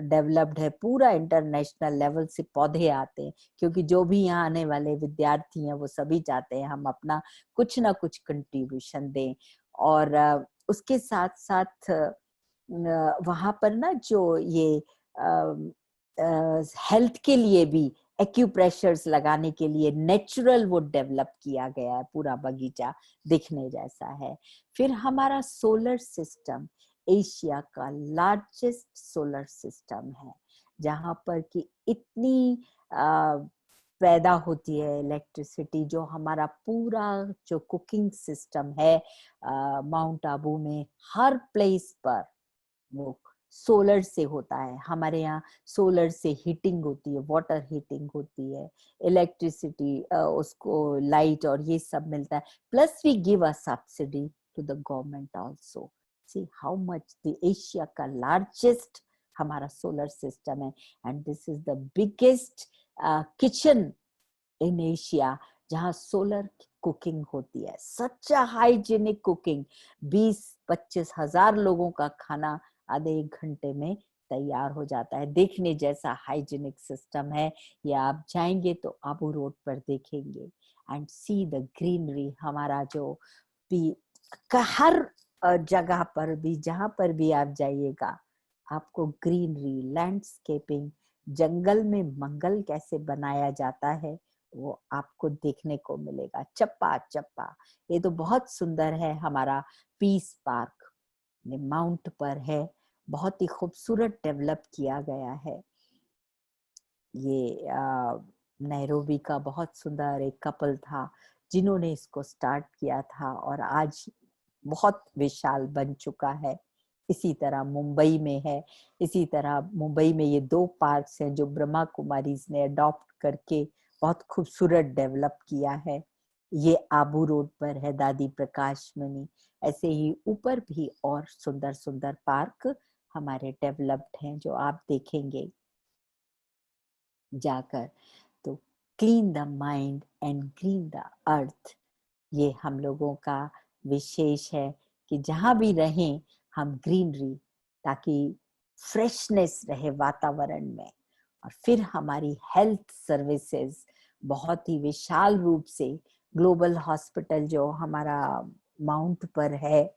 डेवलप्ड है। पूरा इंटरनेशनल लेवल से पौधे आते हैं, क्योंकि जो भी यहाँ आने वाले विद्यार्थी हैं वो सभी चाहते हैं हम अपना कुछ ना कुछ कंट्रीब्यूशन दें। और उसके साथ साथ वहां पर ना जो ये हेल्थ के लिए भी एक्यूप्रेशर्स लगाने के लिए नेचुरल वो डेवलप किया गया है। पूरा बगीचा दिखने जैसा है। फिर हमारा सोलर सिस्टम एशिया का लार्जेस्ट सोलर सिस्टम है, जहां पर कि इतनी पैदा होती है इलेक्ट्रिसिटी। जो हमारा पूरा जो कुकिंग सिस्टम है माउंट आबू में, हर प्लेस पर वो सोलर से होता है। हमारे यहाँ सोलर से हीटिंग होती है, वाटर हीटिंग होती है, इलेक्ट्रिसिटी उसको लाइट और ये सब मिलता है। Plus we give a subsidy to the government also. See how much the Asia का लार्जेस्ट हमारा सोलर सिस्टम है, and this is the biggest kitchen in Asia जहाँ सोलर कुकिंग होती है। सच अ हाइजीनिक कुकिंग। 20-25 हजार लोगों का खाना आधे 1 घंटे में तैयार हो जाता है। देखने जैसा हाइजीनिक सिस्टम है। ये आप जाएंगे तो आबू रोड पर देखेंगे। And see the greenery. हमारा जो भी हर जगह पर भी, जहां पर भी आप जाइएगा, आपको ग्रीनरी, लैंडस्केपिंग, जंगल में मंगल कैसे बनाया जाता है वो आपको देखने को मिलेगा। चप्पा चप्पा, ये तो बहुत सुंदर है। हमारा पीस पार्क माउंट पर है, बहुत ही खूबसूरत डेवलप किया गया है। ये नैरोबी का बहुत सुंदर एक कपल था जिन्होंने इसको स्टार्ट किया था, और आज बहुत विशाल बन चुका है। इसी तरह मुंबई में है, इसी तरह मुंबई में ये 2 पार्क्स हैं जो ब्रह्मा कुमारीज ने अडॉप्ट करके बहुत खूबसूरत डेवलप किया है। ये आबू रोड पर है दादी प्रकाश मणि। ऐसे ही ऊपर भी और सुंदर सुंदर पार्क हमारे डेवलप्ड हैं जो आप देखेंगे जाकर। तो clean the mind and green the earth, ये हम लोगों का विशेष है कि जहां भी रहें हम ग्रीनरी, ताकि फ्रेशनेस रहे वातावरण में। और फिर हमारी हेल्थ सर्विसेज बहुत ही विशाल रूप से, ग्लोबल हॉस्पिटल जो हमारा माउंट पर है,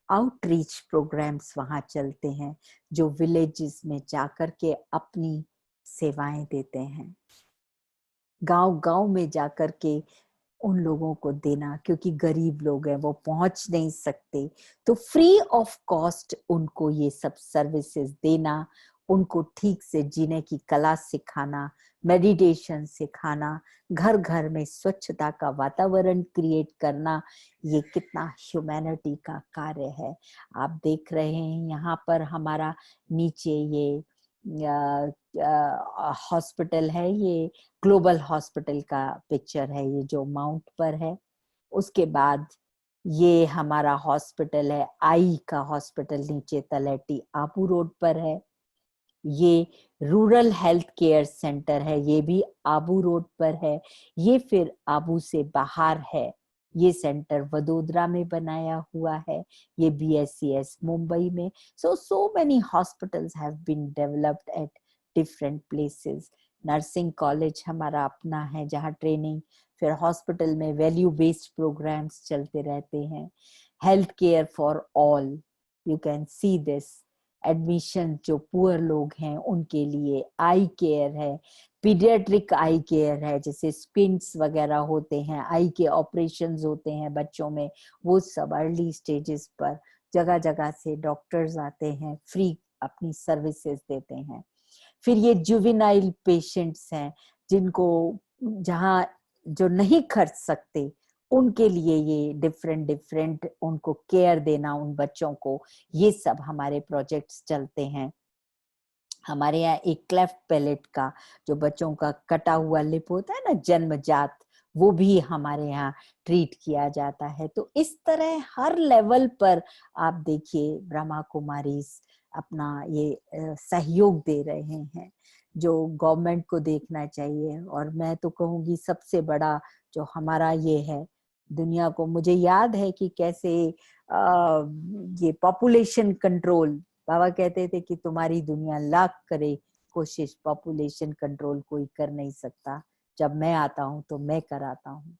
आउटरीच प्रोग्राम्स वहां चलते हैं जो विलेजेस में जाकर के अपनी सेवाएं देते हैं, गांव गांव में जाकर के उन लोगों को देना, क्योंकि गरीब लोग हैं वो पहुंच नहीं सकते, तो फ्री ऑफ कॉस्ट उनको ये सब सर्विसेज देना, उनको ठीक से जीने की कला सिखाना, मेडिटेशन सिखाना, घर घर में स्वच्छता का वातावरण क्रिएट करना, ये कितना ह्यूमैनिटी का कार्य है। आप देख रहे हैं यहाँ पर हमारा नीचे ये हॉस्पिटल है, ये ग्लोबल हॉस्पिटल का पिक्चर है, ये जो माउंट पर है। उसके बाद ये हमारा हॉस्पिटल है, आई का हॉस्पिटल नीचे तलेटी आबू रोड पर है। ये रूरल हेल्थ केयर सेंटर है, ये भी आबू रोड पर है। ये फिर आबू से बाहर है, ये सेंटर वडोदरा में बनाया हुआ है, ये BSCS मुंबई में। so many hospitals have been developed at different places. Nursing college हमारा अपना है जहाँ ट्रेनिंग, फिर हॉस्पिटल में वैल्यू बेस्ड प्रोग्राम्स चलते रहते हैं। Health care for all, you can see this. Admission जो पुअर लोग हैं उनके लिए, आई केयर है, पीडियाट्रिक आई केयर है, जैसे स्क्विंट्स वगैरह होते हैं, आई के ऑपरेशंस होते हैं बच्चों में, वो सब अर्ली स्टेजेस पर जगह जगह से डॉक्टर्स आते हैं, फ्री अपनी सर्विसेज देते हैं। फिर ये जुवेनाइल पेशेंट्स हैं जिनको जहाँ जो नहीं खर्च सकते, उनके लिए ये डिफरेंट डिफरेंट उनको केयर देना उन बच्चों को, ये सब हमारे प्रोजेक्ट्स चलते हैं। हमारे यहाँ एक क्लेफ्ट पैलेट का, जो बच्चों का कटा हुआ लिप होता है ना जन्मजात, वो भी हमारे यहाँ ट्रीट किया जाता है। तो इस तरह हर लेवल पर आप देखिए ब्रह्मा कुमारीज अपना ये सहयोग दे रहे हैं, जो गवर्नमेंट को देखना चाहिए। और मैं तो कहूँगी सबसे बड़ा जो हमारा ये है दुनिया को, मुझे याद है कि कैसे ये पॉपुलेशन कंट्रोल, बाबा कहते थे कि तुम्हारी दुनिया लाख करे कोशिश, पॉपुलेशन कंट्रोल कोई कर नहीं सकता, जब मैं आता हूँ तो मैं कराता हूँ।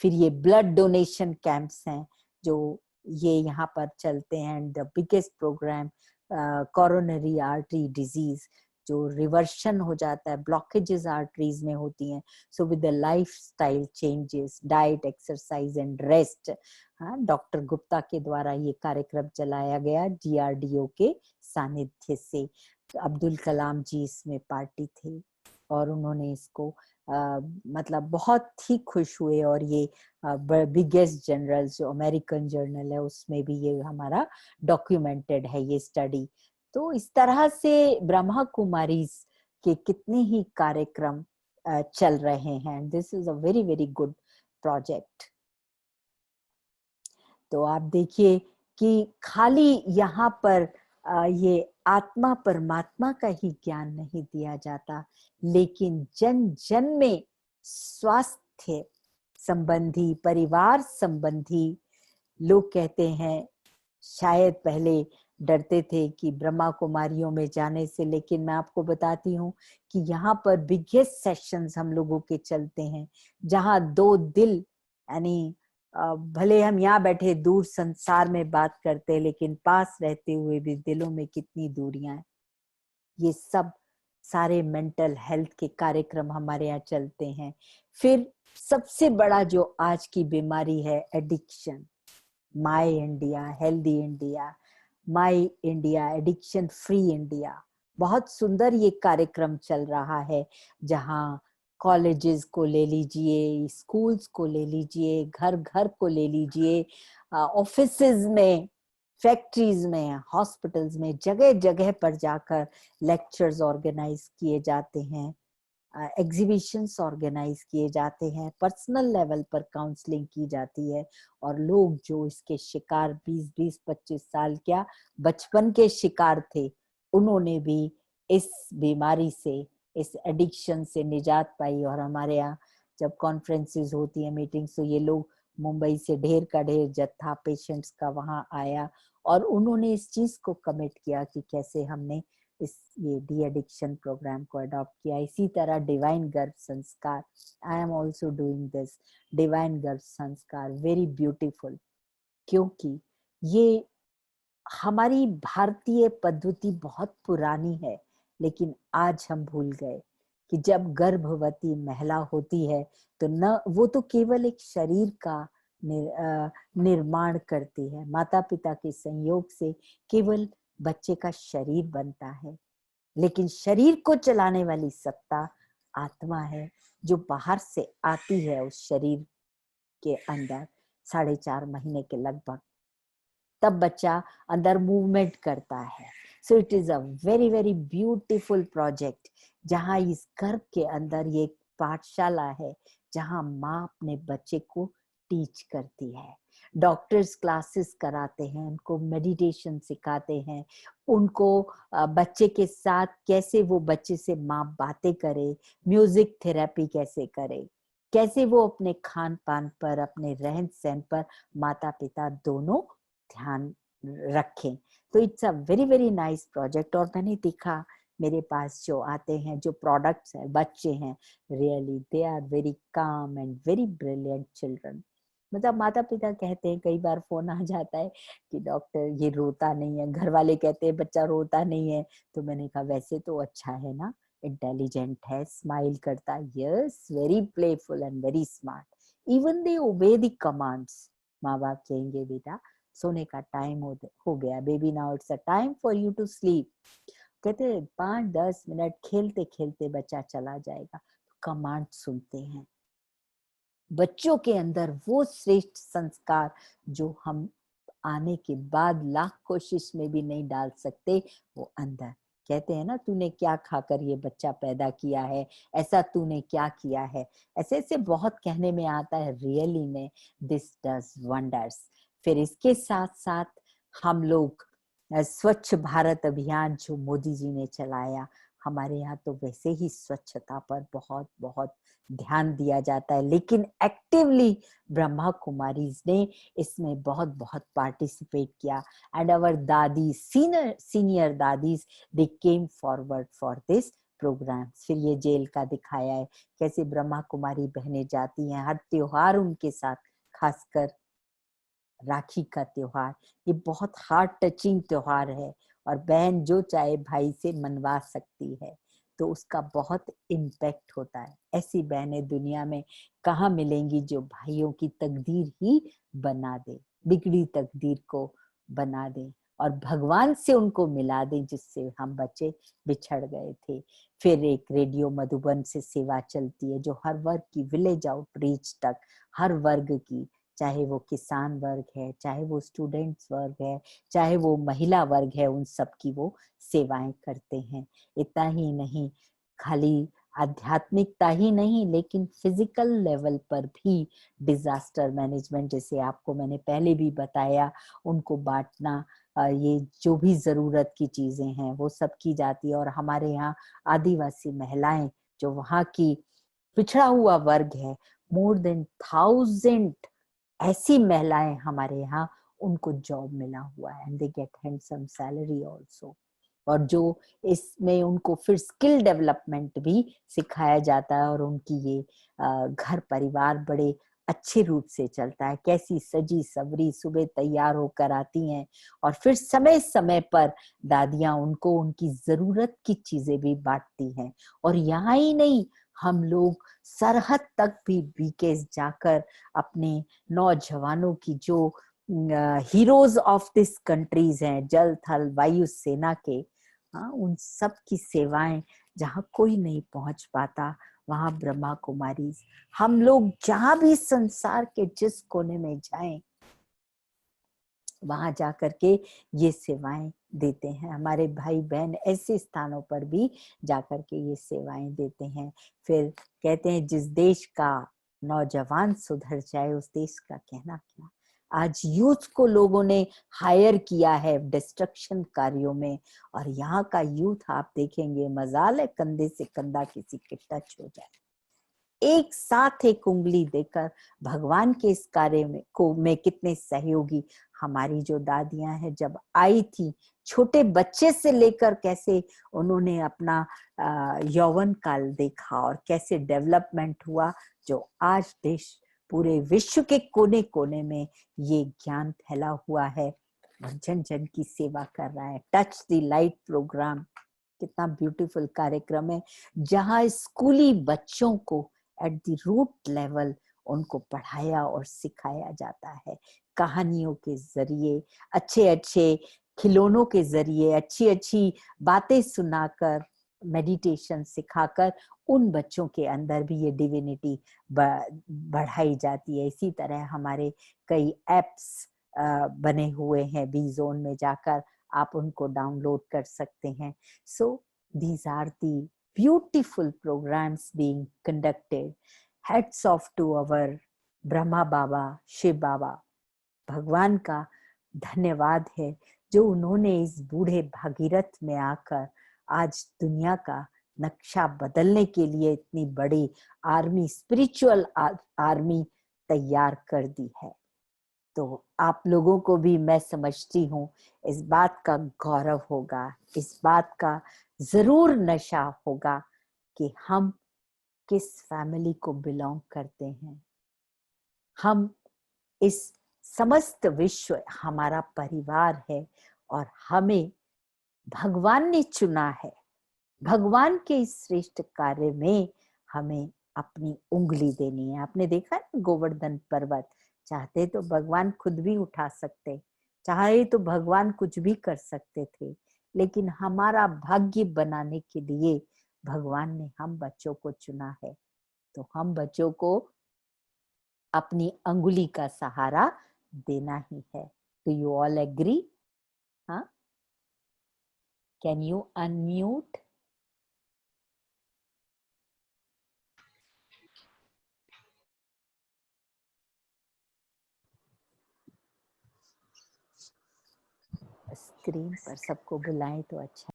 फिर ये ब्लड डोनेशन कैंप्स हैं जो ये यहाँ पर चलते हैं। The biggest program coronary artery disease, जो रिवर्शन हो जाता है, ब्लॉकेजेस आर्टरीज में होती हैं, so with the lifestyle changes, diet, exercise and rest, हाँ, डॉक्टर गुप्ता के द्वारा ये कार्यक्रम चलाया गया DRDO के सानिध्य से। अब्दुल कलाम जी इसमें पार्टी थे और उन्होंने इसको मतलब बहुत ही खुश हुए। और ये बिगेस्ट जर्नल जो अमेरिकन जर्नल है उसमें भी ये हमारा डॉक्यूमेंटेड है ये स्टडी। तो इस तरह से ब्रह्मा कुमारीज के कितने ही कार्यक्रम चल रहे हैं। This is a very very good project. तो आप देखिए कि खाली यहाँ पर ये आत्मा परमात्मा का ही ज्ञान नहीं दिया जाता, लेकिन जन जन में स्वास्थ्य संबंधी, परिवार संबंधी, लोग कहते हैं शायद पहले डरते थे कि ब्रह्मा कुमारियों में जाने से, लेकिन मैं आपको बताती हूँ कि यहाँ पर बिगेस्ट सेशंस हम लोगों के चलते हैं, जहाँ दो दिल, यानी भले हम यहाँ बैठे दूर संसार में बात करते हैं, लेकिन पास रहते हुए भी दिलों में कितनी दूरियां हैं। ये सब सारे मेंटल हेल्थ के कार्यक्रम हमारे यहाँ चलते हैं। फिर सबसे बड़ा जो आज की बीमारी है एडिक्शन, माई इंडिया, हेल्दी इंडिया, माई इंडिया, एडिक्शन फ्री इंडिया, बहुत सुंदर ये कार्यक्रम चल रहा है, जहाँ कॉलेजेस को ले लीजिए, स्कूल्स को ले लीजिए, घर घर को ले लीजिए, ऑफिसेज में फैक्ट्रीज में, हॉस्पिटल्स में, जगह जगह पर जाकर लेक्चर्स ऑर्गेनाइज किए जाते हैं, एग्जीबिशंस ऑर्गेनाइज किए जाते हैं, पर्सनल लेवल पर काउंसलिंग की जाती है। और लोग जो इसके शिकार 20-20, 25 साल क्या बचपन के शिकार थे, उन्होंने भी इस बीमारी से, इस एडिक्शन से निजात पाई। और हमारे यहाँ जब कॉन्फ्रेंसेस होती है, मीटिंग्स, तो ये लोग मुंबई से ढेर का ढेर जत्था पेशेंट्स का वहां आया और उन्होंने इस चीज को कमिट किया कि कैसे हमने ये डी एडिक्शन प्रोग्राम को अडॉप्ट किया। इसी तरह डिवाइन गर्भ संस्कार, I am also doing this divine गर्भ संस्कार, वेरी ब्यूटीफुल, क्योंकि ये हमारी भारतीय पद्धति बहुत पुरानी है, लेकिन आज हम भूल गए कि जब गर्भवती महिला होती है तो न वो तो केवल एक शरीर का निर्माण करती है, माता पिता के संयोग से केवल बच्चे का शरीर बनता है, लेकिन शरीर को चलाने वाली सत्ता आत्मा है जो बाहर से आती है उस शरीर के अंदर 4.5 महीने के लगभग, तब बच्चा अंदर मूवमेंट करता है। So it is a very very beautiful project, जहाँ इस गर्भ के अंदर ये पाठशाला है जहाँ माँ अपने बच्चे को टीच करती है। डॉक्टर्स क्लासेस कराते हैं, उनको मेडिटेशन सिखाते हैं, उनको बच्चे के साथ कैसे वो बच्चे से माँ बातें करे, म्यूजिक थेरेपी कैसे करे, कैसे वो अपने खान पान पर, अपने रहन सहन पर माता पिता दोनों ध्यान रखें। तो it's a very very nice project. और मैंने देखा मेरे पास जो आते हैं, जो प्रोडक्ट्स हैं, बच्चे हैं, really they are very calm and very brilliant children. मतलब माता पिता कहते हैं, कई बार फोन आ जाता है कि डॉक्टर ये रोता नहीं है, घर वाले कहते हैं बच्चा रोता नहीं है, तो मैंने कहा वैसे तो अच्छा है ना, इंटेलिजेंट है, स्माइल करता है, yes, very playful and very smart, even they obey the commands. माँ बाप कहेंगे बेटा सोने का टाइम हो गया, baby now it's a time for you to sleep, कहते 5-10 मिनट खेलते खेलते बच्चा चला जाएगा, तो कमांड सुनते हैं। बच्चों के अंदर वो श्रेष्ठ संस्कार जो हम आने के बाद लाख कोशिश में भी नहीं डाल सकते, वो अंदर कहते हैं ना, तूने क्या खाकर ये बच्चा पैदा किया है, ऐसा तूने क्या किया है, ऐसे ऐसे बहुत कहने में आता है, रियली में दिस डज वंडर्स। फिर इसके साथ साथ हम लोग स्वच्छ भारत अभियान जो मोदी जी ने चलाया, हमारे यहाँ तो वैसे ही स्वच्छता पर बहुत बहुत ध्यान दिया जाता है, लेकिन एक्टिवली ब्रह्मा कुमारीज ने इसमें बहुत बहुत पार्टिसिपेट किया। एंड आवर दादी, सीनियर दादीज, they came forward for this program. फिर ये जेल का दिखाया है कैसे ब्रह्मा कुमारी बहनें जाती हैं, हर त्योहार उनके साथ, खासकर राखी का त्योहार, ये बहुत हार्ट टचिंग त्योहार है और बहन जो चाहे भाई से मनवा सकती है, तो उसका बहुत इम्पैक्ट होता है। ऐसी बहनें दुनिया में कहाँ मिलेंगी जो भाइयों की तकदीर ही बना दे, बिगड़ी तकदीर को बना दे और भगवान से उनको मिला दे जिससे हम बच्चे बिछड़ गए थे। फिर एक रेडियो मधुबन से सेवा चलती है जो हर वर्ग की, विलेज आउटरीच तक हर वर्ग की, चाहे वो किसान वर्ग है, चाहे वो स्टूडेंट्स वर्ग है, चाहे वो महिला वर्ग है, उन सब की वो सेवाएं करते हैं। इतना ही नहीं, खाली आध्यात्मिकता ही नहीं, लेकिन फिजिकल लेवल पर भी डिजास्टर मैनेजमेंट, जैसे आपको मैंने पहले भी बताया, उनको बांटना, ये जो भी जरूरत की चीजें हैं वो सब की जाती है। और हमारे यहाँ आदिवासी महिलाएं, जो वहाँ की पिछड़ा हुआ वर्ग है, मोर देन 1000 ऐसी महिलाएं हमारे यहाँ, उनको जॉब मिला हुआ है and they get handsome salary also. और जो इसमें उनको फिर स्किल डेवलपमेंट भी सिखाया जाता है और उनकी ये घर परिवार बड़े अच्छे रूप से चलता है। कैसी सजी सवरी सुबह तैयार होकर आती हैं और फिर समय समय पर दादियां उनको उनकी जरूरत की चीजें भी बांटती हैं। और यहाँ ही नहीं, हम लोग सरहद तक भी बीकेस जाकर अपने नौजवानों की, जो हीरोज ऑफ दिस कंट्रीज हैं, जल थल वायु सेना के, हाँ, उन सब की सेवाएं जहाँ कोई नहीं पहुंच पाता, वहां ब्रह्मा कुमारी, हम लोग जहां भी संसार के जिस कोने में जाएं, वहां जाकर के ये सेवाएं देते हैं। हमारे भाई बहन ऐसे स्थानों पर भी जाकर के ये सेवाएं देते हैं। फिर कहते हैं जिस देश का नौजवान सुधर जाए उस देश का कहना क्या। आज यूथ को लोगों ने हायर किया है डिस्ट्रक्शन कार्यों में, और यहाँ का यूथ आप देखेंगे मजाल है कंधे से कंधा किसी के टच हो जाए, एक साथ एक उंगली देकर भगवान के इस कार्य में कितने सहयोगी। हमारी जो दादियां हैं जब आई थी, छोटे बच्चे से लेकर कैसे उन्होंने अपना यौवन काल देखा और कैसे डेवलपमेंट हुआ, जो आज देश पूरे विश्व के कोने कोने में ये ज्ञान फैला हुआ है और जन जन की सेवा कर रहा है। टच द लाइट प्रोग्राम कितना ब्यूटीफुल कार्यक्रम है, जहां स्कूली बच्चों को एट द रूट लेवल उनको पढ़ाया और सिखाया जाता है। कहानियों के जरिए, अच्छे अच्छे खिलौनों के जरिए, अच्छी अच्छी बातें सुनाकर, मेडिटेशन सिखाकर उन बच्चों के अंदर भी ये डिविनिटी बढ़ाई जाती है। इसी तरह हमारे कई एप्स बने हुए हैं, बी जोन में जाकर आप उनको डाउनलोड कर सकते हैं। सो these are the beautiful programs being conducted. Hats off to our Brahma बाबा, शिव बाबा। भगवान का धन्यवाद है जो उन्होंने इस बूढ़े भागीरथ में आकर आज दुनिया का नक्शा बदलने के लिए इतनी बड़ी आर्मी, स्पिरिचुअल आर्मी तैयार कर दी है। तो आप लोगों को भी मैं समझती हूँ इस बात का गौरव होगा, इस बात का जरूर नशा होगा कि हम किस फैमिली को बिलोंग करते हैं। हम इस समस्त विश्व हमारा परिवार है और हमें भगवान ने चुना है। भगवान के इस श्रेष्ठ कार्य में हमें अपनी उंगली देनी है। आपने देखा ना गोवर्धन पर्वत, चाहते तो भगवान खुद भी उठा सकते, चाहे तो भगवान कुछ भी कर सकते थे, लेकिन हमारा भाग्य बनाने के लिए भगवान ने हम बच्चों को चुना है। तो हम बच्चों को अपनी अंगुली का सहारा देना ही है। Do you all agree? हाँ, कैन यू अनम्यूट? स्क्रीन पर सबको बुलाएं तो अच्छा।